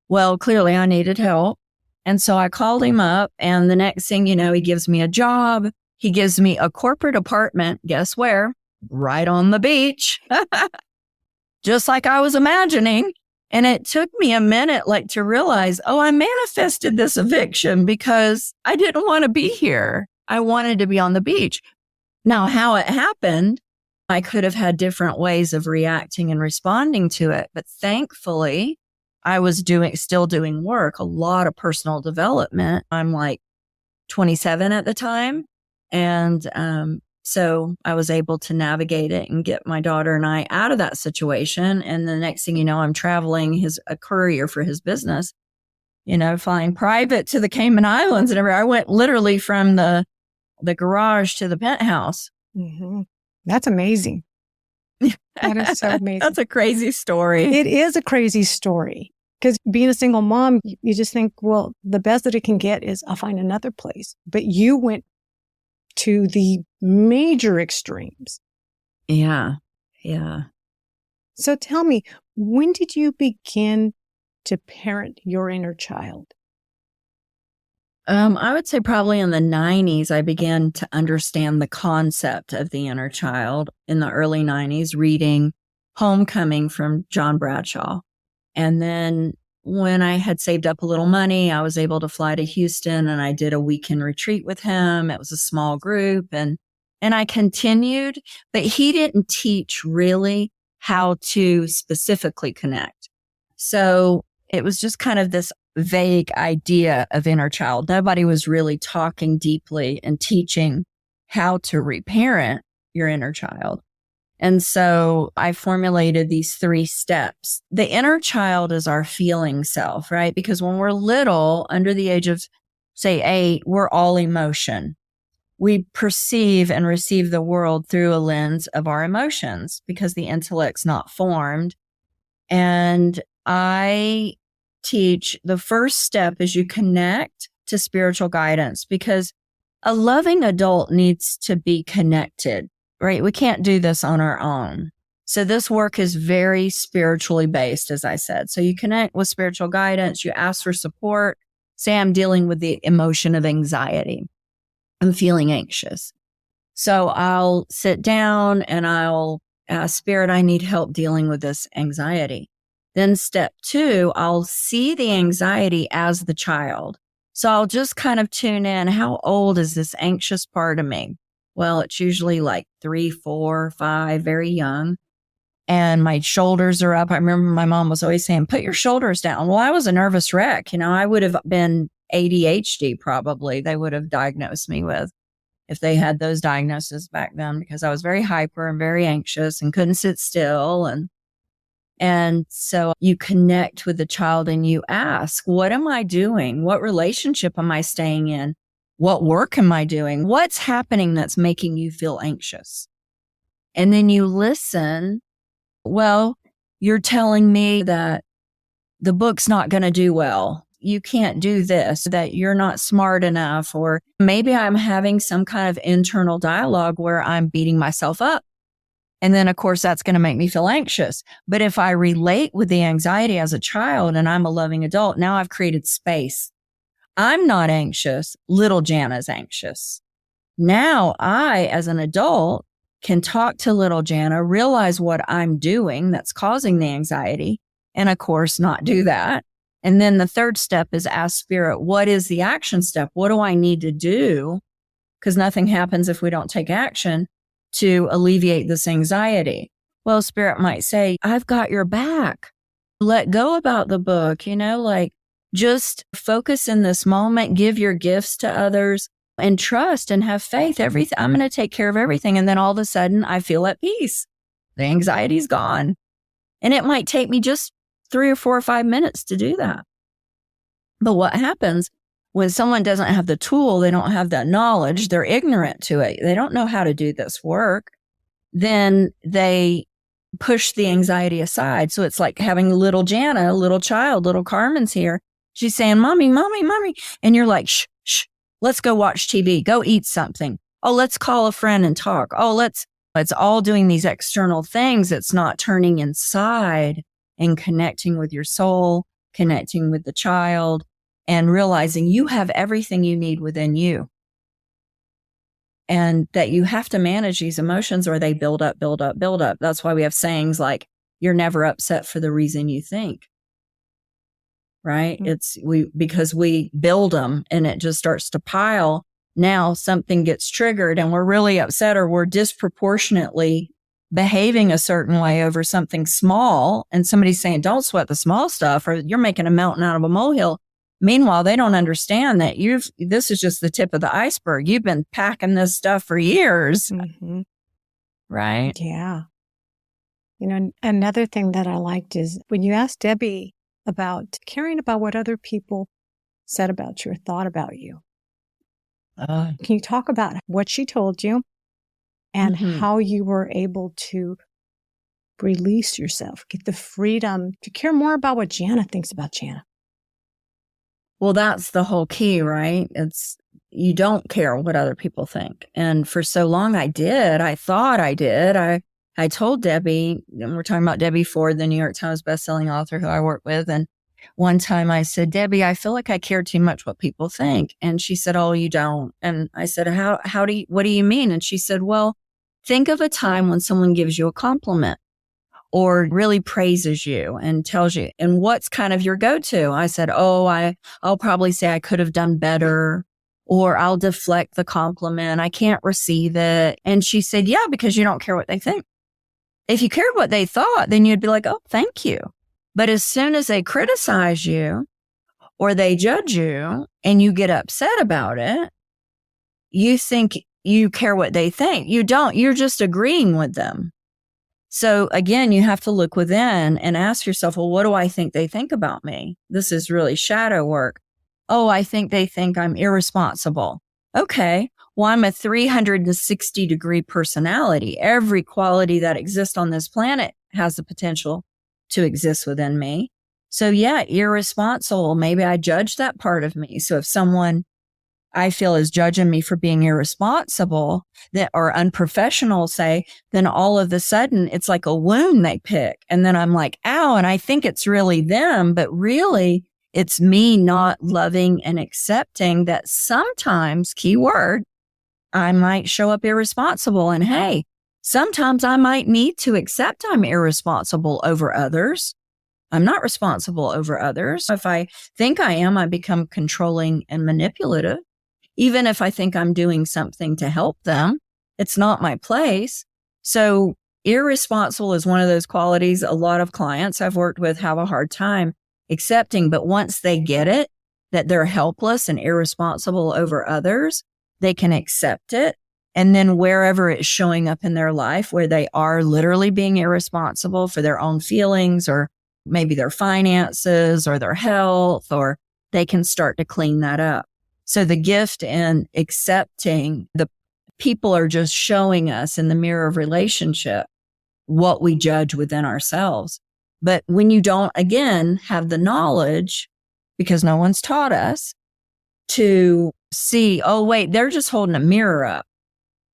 Well, clearly I needed help. And so I called him up, and the next thing you know, he gives me a job. He gives me a corporate apartment. Guess where? Right on the beach. Just like I was imagining. And it took me a minute to realize, I manifested this eviction because I didn't want to be here. I wanted to be on the beach. Now, how it happened, I could have had different ways of reacting and responding to it. But thankfully, I was still doing work, a lot of personal development. I'm 27 at the time. And so I was able to navigate it and get my daughter and I out of that situation. And the next thing you know, I'm traveling a courier for his business, flying private to the Cayman Islands and everywhere. I went literally from the garage to the penthouse. Mm-hmm. That's amazing. That is so amazing. That's a crazy story. It is a crazy story. Because being a single mom, you just think, well, the best that it can get is I'll find another place. But you went to the major extremes. Yeah. Yeah. So tell me, when did you begin to parent your inner child? I would say probably in the 90s, I began to understand the concept of the inner child. In the early 90s, reading Homecoming from John Bradshaw. And then when I had saved up a little money, I was able to fly to Houston, and I did a weekend retreat with him. It was a small group, and I continued, but he didn't teach really how to specifically connect. So it was just kind of this vague idea of inner child. Nobody was really talking deeply and teaching how to reparent your inner child. And so I formulated these 3 steps. The inner child is our feeling self, right? Because when we're little, under the age of, say, 8, we're all emotion. We perceive and receive the world through a lens of our emotions because the intellect's not formed. And I teach the first step is you connect to spiritual guidance, because a loving adult needs to be connected, right? We can't do this on our own. So this work is very spiritually based, as I said. So you connect with spiritual guidance, you ask for support. Say I'm dealing with the emotion of anxiety. I'm feeling anxious. So I'll sit down and I'll ask Spirit, I need help dealing with this anxiety. Then step 2, I'll see the anxiety as the child. So I'll just kind of tune in. How old is this anxious part of me? Well, it's usually like 3, 4, 5, very young. And my shoulders are up. I remember my mom was always saying, put your shoulders down. Well, I was a nervous wreck. I would have been ADHD probably. They would have diagnosed me with if they had those diagnoses back then, because I was very hyper and very anxious and couldn't sit still. And so you connect with the child and you ask, what am I doing? What relationship am I staying in? What work am I doing? What's happening that's making you feel anxious? And then you listen. Well, you're telling me that the book's not going to do well. You can't do this, that you're not smart enough, or maybe I'm having some kind of internal dialogue where I'm beating myself up. And then, of course, that's going to make me feel anxious. But if I relate with the anxiety as a child and I'm a loving adult, now I've created space. I'm not anxious. Little Jana's anxious. Now I, as an adult, can talk to little Jana, realize what I'm doing that's causing the anxiety, and of course, not do that. And then the third step is ask Spirit, what is the action step? What do I need to do? Because nothing happens if we don't take action to alleviate this anxiety. Well, Spirit might say, I've got your back. Let go about the book, just focus in this moment, give your gifts to others and trust and have faith. Everything, I'm going to take care of everything. And then all of a sudden I feel at peace. The anxiety's gone. And it might take me just 3 or 4 or 5 minutes to do that. But what happens when someone doesn't have the tool, they don't have that knowledge, they're ignorant to it, they don't know how to do this work, then they push the anxiety aside. So it's like having little Jana, little child, little Carmen's here. She's saying, mommy, mommy, mommy. And you're like, shh, shh, let's go watch TV, go eat something. Oh, let's call a friend and talk. Oh, it's all doing these external things. It's not turning inside and connecting with your soul, connecting with the child, and realizing you have everything you need within you. And that you have to manage these emotions or they build up, build up, build up. That's why we have sayings like, you're never upset for the reason you think. Right? Mm-hmm. Because we build them and it just starts to pile. Now something gets triggered and we're really upset, or we're disproportionately behaving a certain way over something small, and somebody's saying, don't sweat the small stuff, or you're making a mountain out of a molehill. Meanwhile, they don't understand that this is just the tip of the iceberg. You've been packing this stuff for years. Mm-hmm. Right? Yeah. Another thing that I liked is when you asked Debbie about caring about what other people said about you or thought about you. Can you talk about what she told you and how you were able to release yourself, get the freedom to care more about what Jana thinks about Jana? Well, that's the whole key, right? You don't care what other people think. And for so long I did. I thought I did. I told Debbie, and we're talking about Debbie Ford, the New York Times bestselling author who I work with. And one time I said, Debbie, I feel like I care too much what people think. And she said, oh, you don't. And I said, what do you mean? And she said, well, think of a time when someone gives you a compliment or really praises you and tells you, and what's kind of your go-to? I said, I'll probably say I could have done better, or I'll deflect the compliment. I can't receive it. And she said, yeah, because you don't care what they think. If you cared what they thought, then you'd be like, oh, thank you. But as soon as they criticize you or they judge you and you get upset about it, you think you care what they think. You don't. You're just agreeing with them. So again, you have to look within and ask yourself, well, what do I think they think about me? This is really shadow work. Oh, I think they think I'm irresponsible. Okay. Well, I'm a 360-degree personality. Every quality that exists on this planet has the potential to exist within me. So yeah, irresponsible. Maybe I judge that part of me. So if someone I feel is judging me for being irresponsible or unprofessional, say, then all of a sudden it's like a wound they pick. And then I'm like, ow. And I think it's really them, but really it's me not loving and accepting that sometimes, key word, I might show up irresponsible. And hey, sometimes I might need to accept I'm irresponsible over others. I'm not responsible over others. If I think I am, I become controlling and manipulative. Even if I think I'm doing something to help them, it's not my place. So irresponsible is one of those qualities a lot of clients I've worked with have a hard time accepting. But once they get it, that they're helpless and irresponsible over others, they can accept it. And then wherever it's showing up in their life, where they are literally being irresponsible for their own feelings or maybe their finances or their health, or they can start to clean that up. So the gift in accepting the people are just showing us in the mirror of relationship what we judge within ourselves. But when you don't, again, have the knowledge, because no one's taught us to see, oh, wait, they're just holding a mirror up.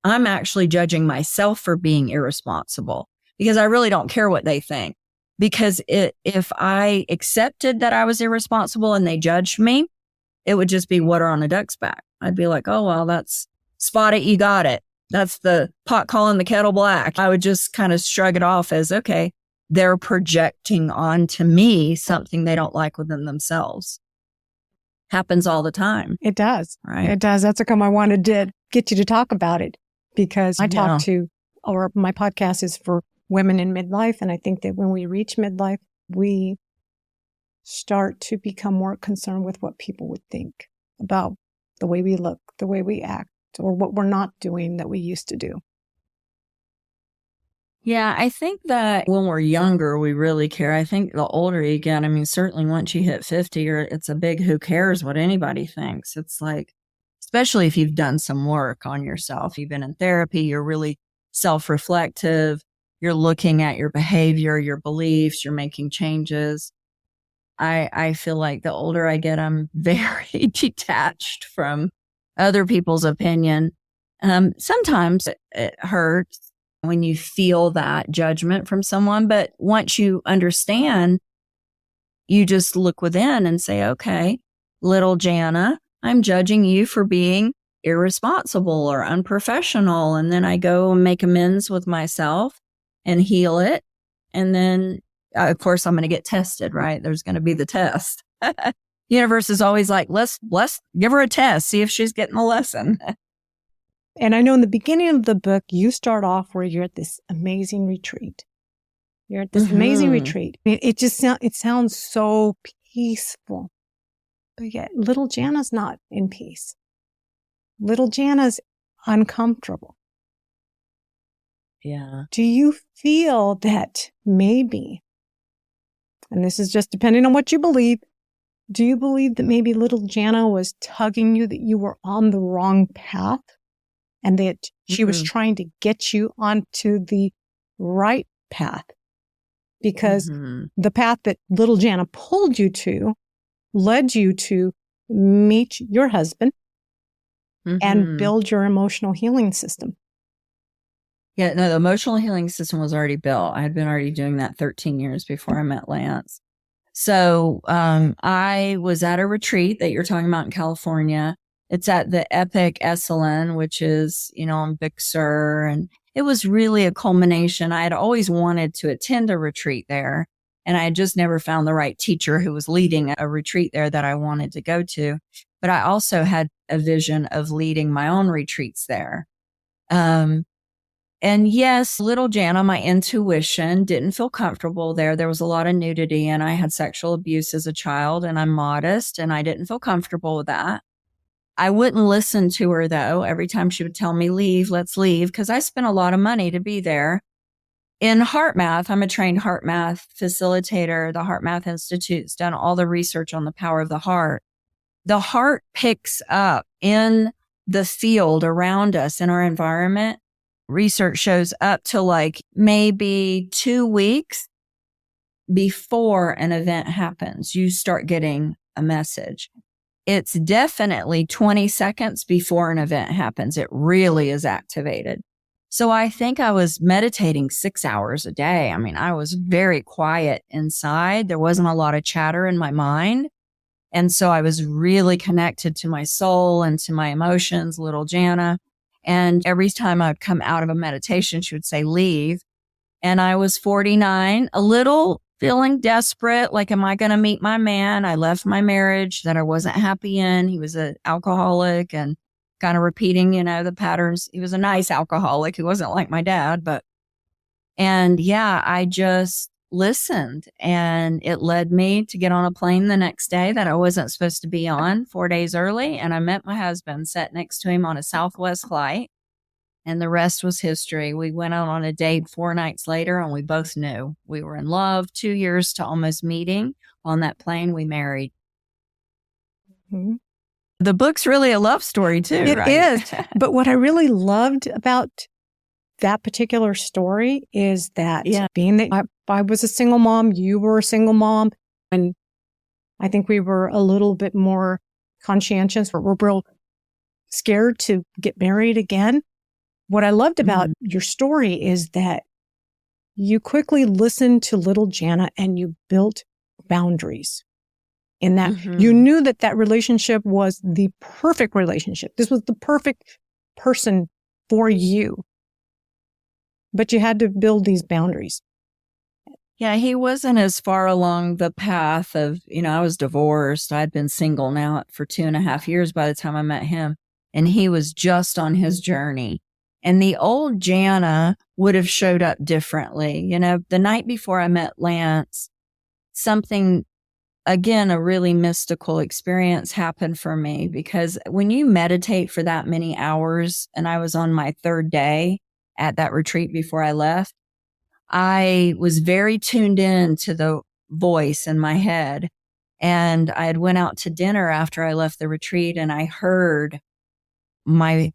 I'm actually judging myself for being irresponsible because I really don't care what they think. Because if I accepted that I was irresponsible and they judged me, it would just be water on a duck's back. I'd be like, oh, well, that's spot it. You got it. That's the pot calling the kettle black. I would just kind of shrug it off as, okay, they're projecting onto me something they don't like within themselves. Happens all the time. It does. Right. It does. That's how come I wanted to get you to talk about it, because I talk to, or my podcast is for women in midlife. And I think that when we reach midlife, we start to become more concerned with what people would think about the way we look, the way we act, or what we're not doing that we used to do. Yeah, I think that when we're younger, we really care. I think the older you get, I mean, certainly once you hit 50, it's a big who cares what anybody thinks. It's like, especially if you've done some work on yourself, you've been in therapy, you're really self-reflective, you're looking at your behavior, your beliefs, you're making changes. I feel like the older I get, I'm very detached from other people's opinion. Sometimes it hurts when you feel that judgment from someone, but once you understand, you just look within and say, okay, little Jana, I'm judging you for being irresponsible or unprofessional. And then I go and make amends with myself and heal it. And then, of course, I'm going to get tested, right? There's going to be the test. Universe is always like, let's give her a test, see if she's getting the lesson. And I know in the beginning of the book, you start off where you're at this amazing retreat. You're at this amazing retreat. It just it sounds so peaceful. But yet little Jana's not in peace. Little Jana's uncomfortable. Yeah. Do you feel that maybe, and this is just depending on what you believe, do you believe that maybe little Jana was tugging you, that you were on the wrong path and that she was trying to get you onto the right path? Because the path that little Jana pulled you to led you to meet your husband and build your emotional healing system. Yeah, no, the emotional healing system was already built. I had been already doing that 13 years before I met Lance. So I was at a retreat that you're talking about in California. It's at the Epic Esalen, which is, on Big Sur. And it was really a culmination. I had always wanted to attend a retreat there. And I had just never found the right teacher who was leading a retreat there that I wanted to go to. But I also had a vision of leading my own retreats there. And yes, little Jana, my intuition, didn't feel comfortable there. There was a lot of nudity and I had sexual abuse as a child and I'm modest and I didn't feel comfortable with that. I wouldn't listen to her though. Every time she would tell me, leave, let's leave, because I spent a lot of money to be there. in heart math, I'm a trained heart math facilitator. The Heart Math Institute's done all the research on the power of the heart. The heart picks up in the field around us in our environment. Research shows up to like maybe 2 weeks before an event happens, you start getting a message. It's definitely 20 seconds before an event happens. It really is activated. So I think I was meditating 6 hours a day. I mean, I was very quiet inside. There wasn't a lot of chatter in my mind. And so I was really connected to my soul and to my emotions, little Jana. And every time I would come out of a meditation, she would say, leave. And I was 49, a little feeling desperate. Like, am I going to meet my man? I left my marriage that I wasn't happy in. He was an alcoholic and kind of repeating, the patterns. He was a nice alcoholic. He wasn't like my dad, and yeah, I just listened, and it led me to get on a plane the next day that I wasn't supposed to be on 4 days early. And I met my husband, sat next to him on a Southwest flight, and the rest was history. We went out on a date 4 nights later, and we both knew we were in love. 2 years to almost meeting on that plane, we married. Mm-hmm. The book's really a love story too, right? It is. But what I really loved about that particular story is that being that I was a single mom, you were a single mom, and I think we were a little bit more conscientious. We're real scared to get married again. What I loved about your story is that you quickly listened to little Jana and you built boundaries. In that you knew that relationship was the perfect relationship. This was the perfect person for you. But you had to build these boundaries. Yeah, he wasn't as far along the path of, I was divorced. I'd been single now for 2.5 years by the time I met him. And he was just on his journey. And the old Jana would have showed up differently. The night before I met Lance, something, again, a really mystical experience happened for me, because when you meditate for that many hours, and I was on my 3rd day at that retreat before I left, I was very tuned in to the voice in my head. And I had went out to dinner after I left the retreat, and I heard my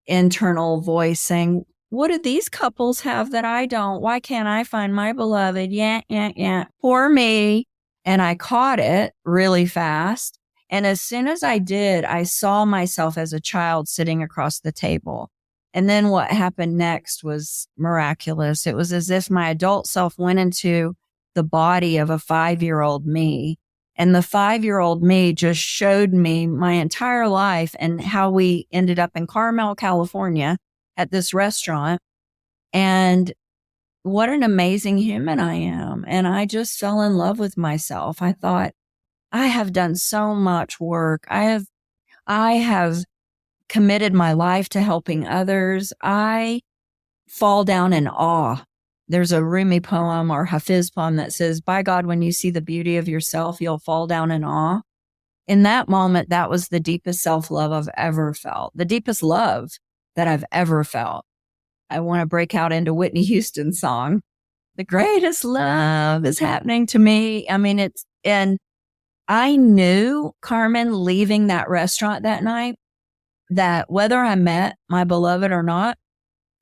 internal voice saying, what do these couples have that I don't? Why can't I find my beloved? Yeah. Poor me. And I caught it really fast. And as soon as I did, I saw myself as a child sitting across the table. And then what happened next was miraculous. It was as if my adult self went into the body of a 5-year-old me. And the 5-year-old me just showed me my entire life and how we ended up in Carmel, California at this restaurant. And what an amazing human I am. And I just fell in love with myself. I thought, I have done so much work. I have committed my life to helping others. I fall down in awe. There's a Rumi poem or Hafiz poem that says, by God, when you see the beauty of yourself, you'll fall down in awe. In that moment, that was the deepest self-love I've ever felt, the deepest love that I've ever felt. I want to break out into Whitney Houston's song. The greatest love is happening to me. I mean, and I knew, Carmen, leaving that restaurant that night, that whether I met my beloved or not,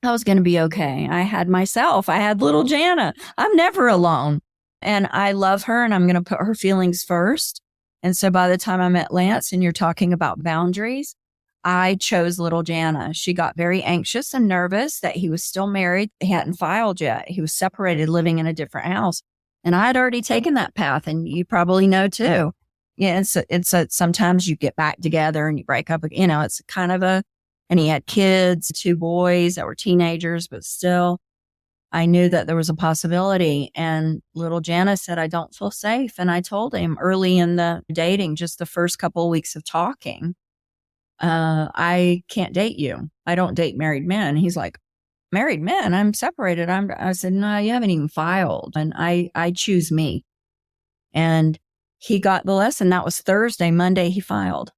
I was going to be okay. I had myself. I had little Jana. I'm never alone. And I love her, and I'm going to put her feelings first. And so by the time I met Lance, and you're talking about boundaries, I chose little Jana. She got very anxious and nervous that he was still married. He hadn't filed yet. He was separated, living in a different house. And I had already taken that path, and you probably know too. Yeah, it's sometimes you get back together and you break up. It's kind of and he had kids, 2 boys that were teenagers, but still, I knew that there was a possibility. And little Jana said, I don't feel safe. And I told him early in the dating, just the first couple of weeks of talking, I can't date you. I don't date married men. He's like, married men? I'm separated. I said, no, you haven't even filed. And I choose me. And he got the lesson. That was Thursday. Monday, he filed.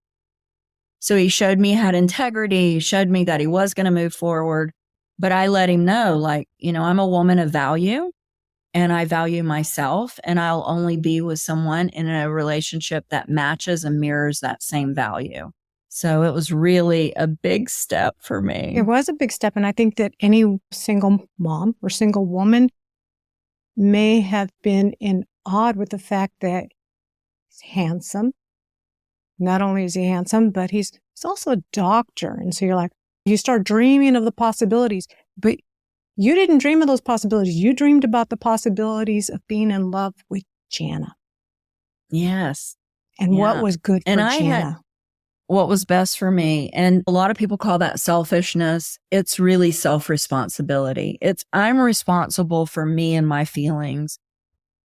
So he showed me he had integrity. He showed me that he was going to move forward. But I let him know, like, I'm a woman of value and I value myself, and I'll only be with someone in a relationship that matches and mirrors that same value. So it was really a big step for me. It was a big step. And I think that any single mom or single woman may have been in awe with the fact that he's handsome. Not only is he handsome, but he's also a doctor. And so you're like, you start dreaming of the possibilities, but you didn't dream of those possibilities. You dreamed about the possibilities of being in love with Jana. Yes. And what was good for Jana. What was best for me. And a lot of people call that selfishness. It's really self-responsibility. I'm responsible for me and my feelings.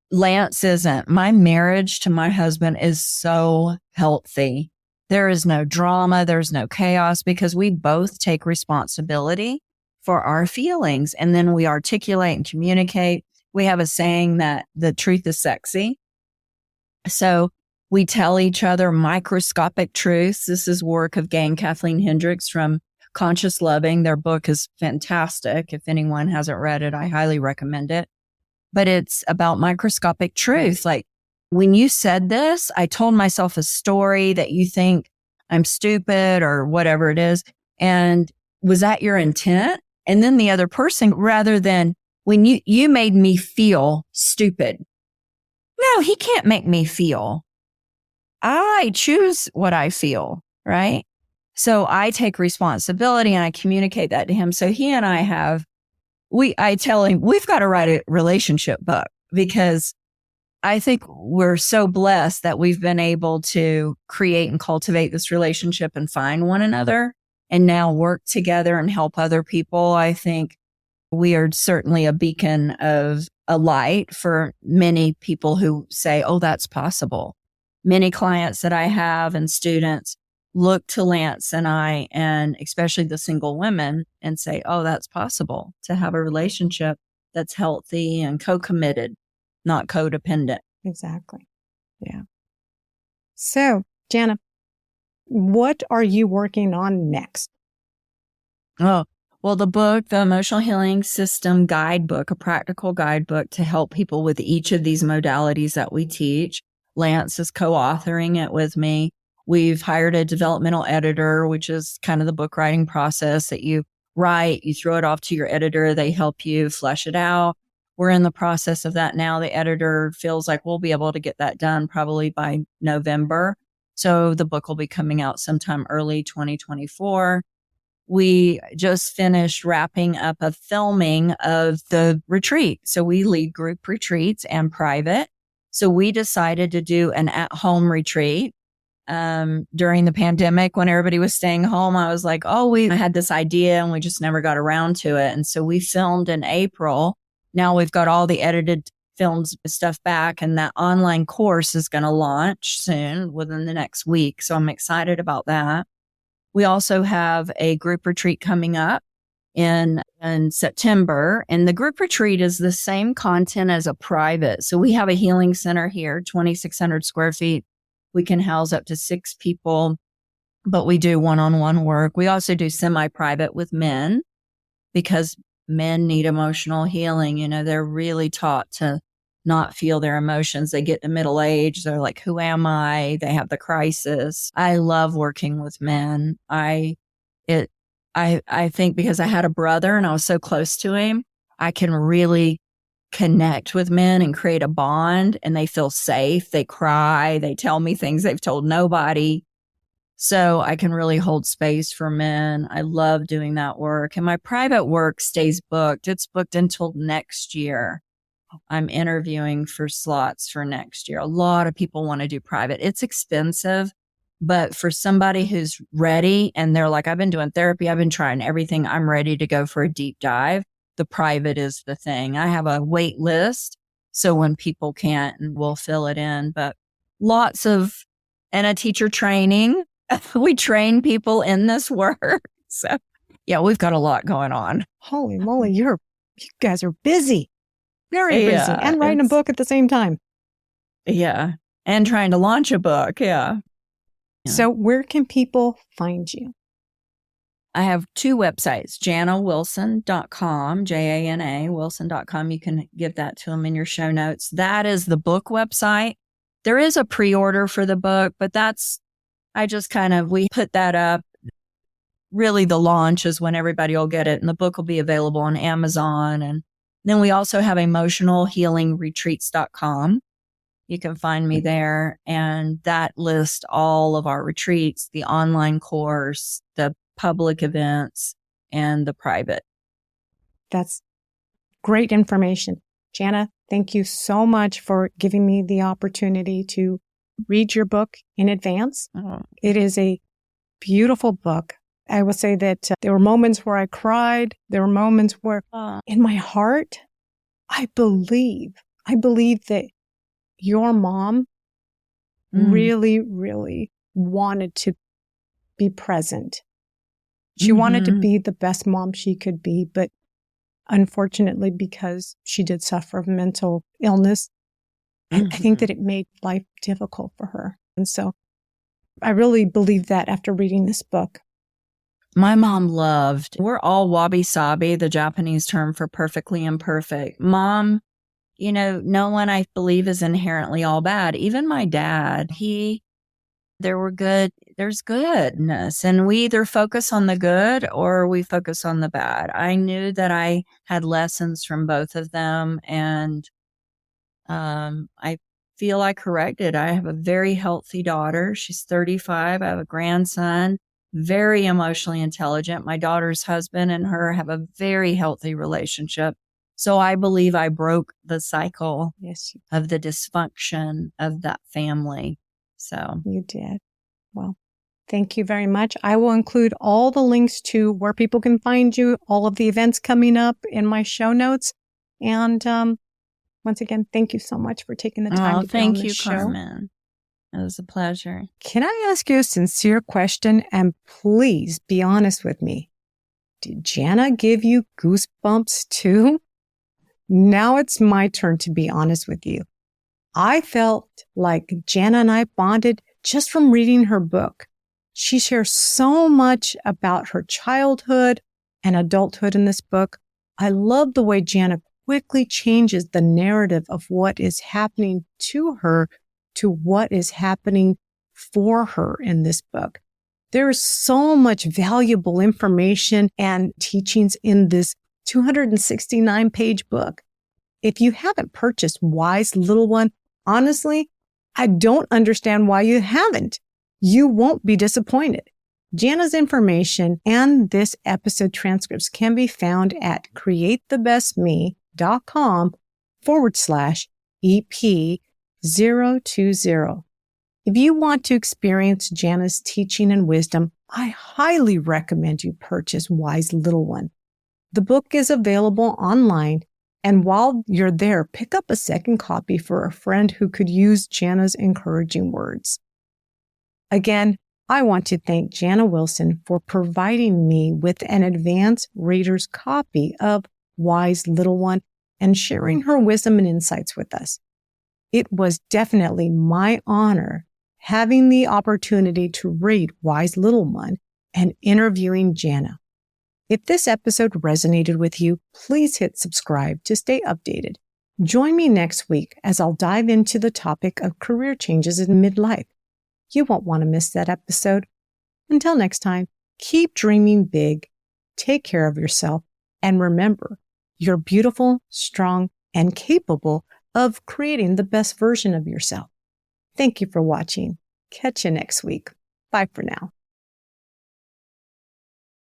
Lance isn't. My marriage to my husband is so healthy. There is no drama. There's no chaos because we both take responsibility for our feelings. And then we articulate and communicate. We have a saying that the truth is sexy. So we tell each other microscopic truths. This is work of Gay and Kathleen Hendricks from Conscious Loving. Their book is fantastic. If anyone hasn't read it, I highly recommend it. But it's about microscopic truth. Like, when you said this, I told myself a story that you think I'm stupid or whatever it is. And was that your intent? And then the other person, rather than when you made me feel stupid. No, he can't make me feel. I choose what I feel, right? So I take responsibility and I communicate that to him. So he and I tell him we've got to write a relationship book because I think we're so blessed that we've been able to create and cultivate this relationship and find one another and now work together and help other people. I think we are certainly a beacon of a light for many people who say, oh, that's possible. Many clients that I have and students look to Lance and I, and especially the single women, and say, oh, that's possible to have a relationship that's healthy and co-committed, not codependent. Exactly. Yeah. So, Jana, what are you working on next? Oh, well, the book, the Emotional Healing System Guidebook, a practical guidebook to help people with each of these modalities that we teach. Lance is co-authoring it with me. We've hired a developmental editor, which is kind of the book writing process that you write, you throw it off to your editor, they help you flesh it out. We're in the process of that now. The editor feels like we'll be able to get that done probably by November. So the book will be coming out sometime early 2024. We just finished wrapping up a filming of the retreat. So we lead group retreats and private. So we decided to do an at-home retreat. During the pandemic, when everybody was staying home, I was like, I had this idea and we just never got around to it. And so we filmed in April. Now we've got all the edited films stuff back, and that online course is going to launch soon within the next week. So I'm excited about that. We also have a group retreat coming up in September, and the group retreat is the same content as a private. So we have a healing center here, 2,600 square feet. We can house up to 6 people, but we do one-on-one work. We also do semi-private with men because men need emotional healing. You know, they're really taught to not feel their emotions. They get to middle age. They're like, who am I? They have the crisis. I love working with men. I think because I had a brother and I was so close to him, I can really connect with men and create a bond, and they feel safe. They cry. They tell me things they've told nobody. So I can really hold space for men. I love doing that work. And my private work stays booked. It's booked until next year. I'm interviewing for slots for next year. A lot of people want to do private. It's expensive, but for somebody who's ready and they're like, I've been doing therapy, I've been trying everything, I'm ready to go for a deep dive, the private is the thing. I have a wait list. So when people can't, and we'll fill it in, but and a teacher training. We train people in this work. So yeah, we've got a lot going on. Holy moly. You guys are busy. Very busy. And writing a book at the same time. Yeah. And trying to launch a book. Yeah. So where can people find you? I have two websites, janawilson.com, Jana, wilson.com. You can give that to them in your show notes. That is the book website. There is a pre-order for the book, but we put that up. Really, the launch is when everybody will get it, and the book will be available on Amazon. And then we also have emotionalhealingretreats.com. You can find me there, and that lists all of our retreats, the online course, the public events, and the private. That's great information. Jana, thank you so much for giving me the opportunity to read your book in advance. Oh. It is a beautiful book. I will say that there were moments where I cried. There were moments where in my heart, I believe that your mom really, really wanted to be present. She wanted to be the best mom she could be, but unfortunately, because she did suffer of mental illness, I think that it made life difficult for her. And so I really believe that after reading this book. My mom we're all wabi-sabi, the Japanese term for perfectly imperfect. Mom, no one I believe is inherently all bad. Even my dad, there's goodness, and we either focus on the good or we focus on the bad. I knew that I had lessons from both of them, and I feel I corrected. I have a very healthy daughter. She's 35. I have a grandson, very emotionally intelligent. My daughter's husband and her have a very healthy relationship. So I believe I broke the cycle of the dysfunction of that family. So you did. Well, thank you very much. I will include all the links to where people can find you, all of the events coming up in my show notes. And once again, thank you so much for taking the time to be on the show. Carmen. It was a pleasure. Can I ask you a sincere question? And please be honest with me. Did Jana give you goosebumps too? Now it's my turn to be honest with you. I felt like Jana and I bonded just from reading her book. She shares so much about her childhood and adulthood in this book. I love the way Jana quickly changes the narrative of what is happening to her to what is happening for her in this book. There is so much valuable information and teachings in this 269-page book. If you haven't purchased Wise Little One, honestly, I don't understand why you haven't. You won't be disappointed. Jana's information and this episode transcripts can be found at createthebestme.com/EP020. If you want to experience Jana's teaching and wisdom, I highly recommend you purchase Wise Little One. The book is available online, and while you're there, pick up a second copy for a friend who could use Jana's encouraging words. Again, I want to thank Jana Wilson for providing me with an advanced reader's copy of Wise Little One and sharing her wisdom and insights with us. It was definitely my honor having the opportunity to read Wise Little One and interviewing Jana. If this episode resonated with you, please hit subscribe to stay updated. Join me next week as I'll dive into the topic of career changes in midlife. You won't want to miss that episode. Until next time, keep dreaming big, take care of yourself, and remember, you're beautiful, strong, and capable of creating the best version of yourself. Thank you for watching. Catch you next week. Bye for now.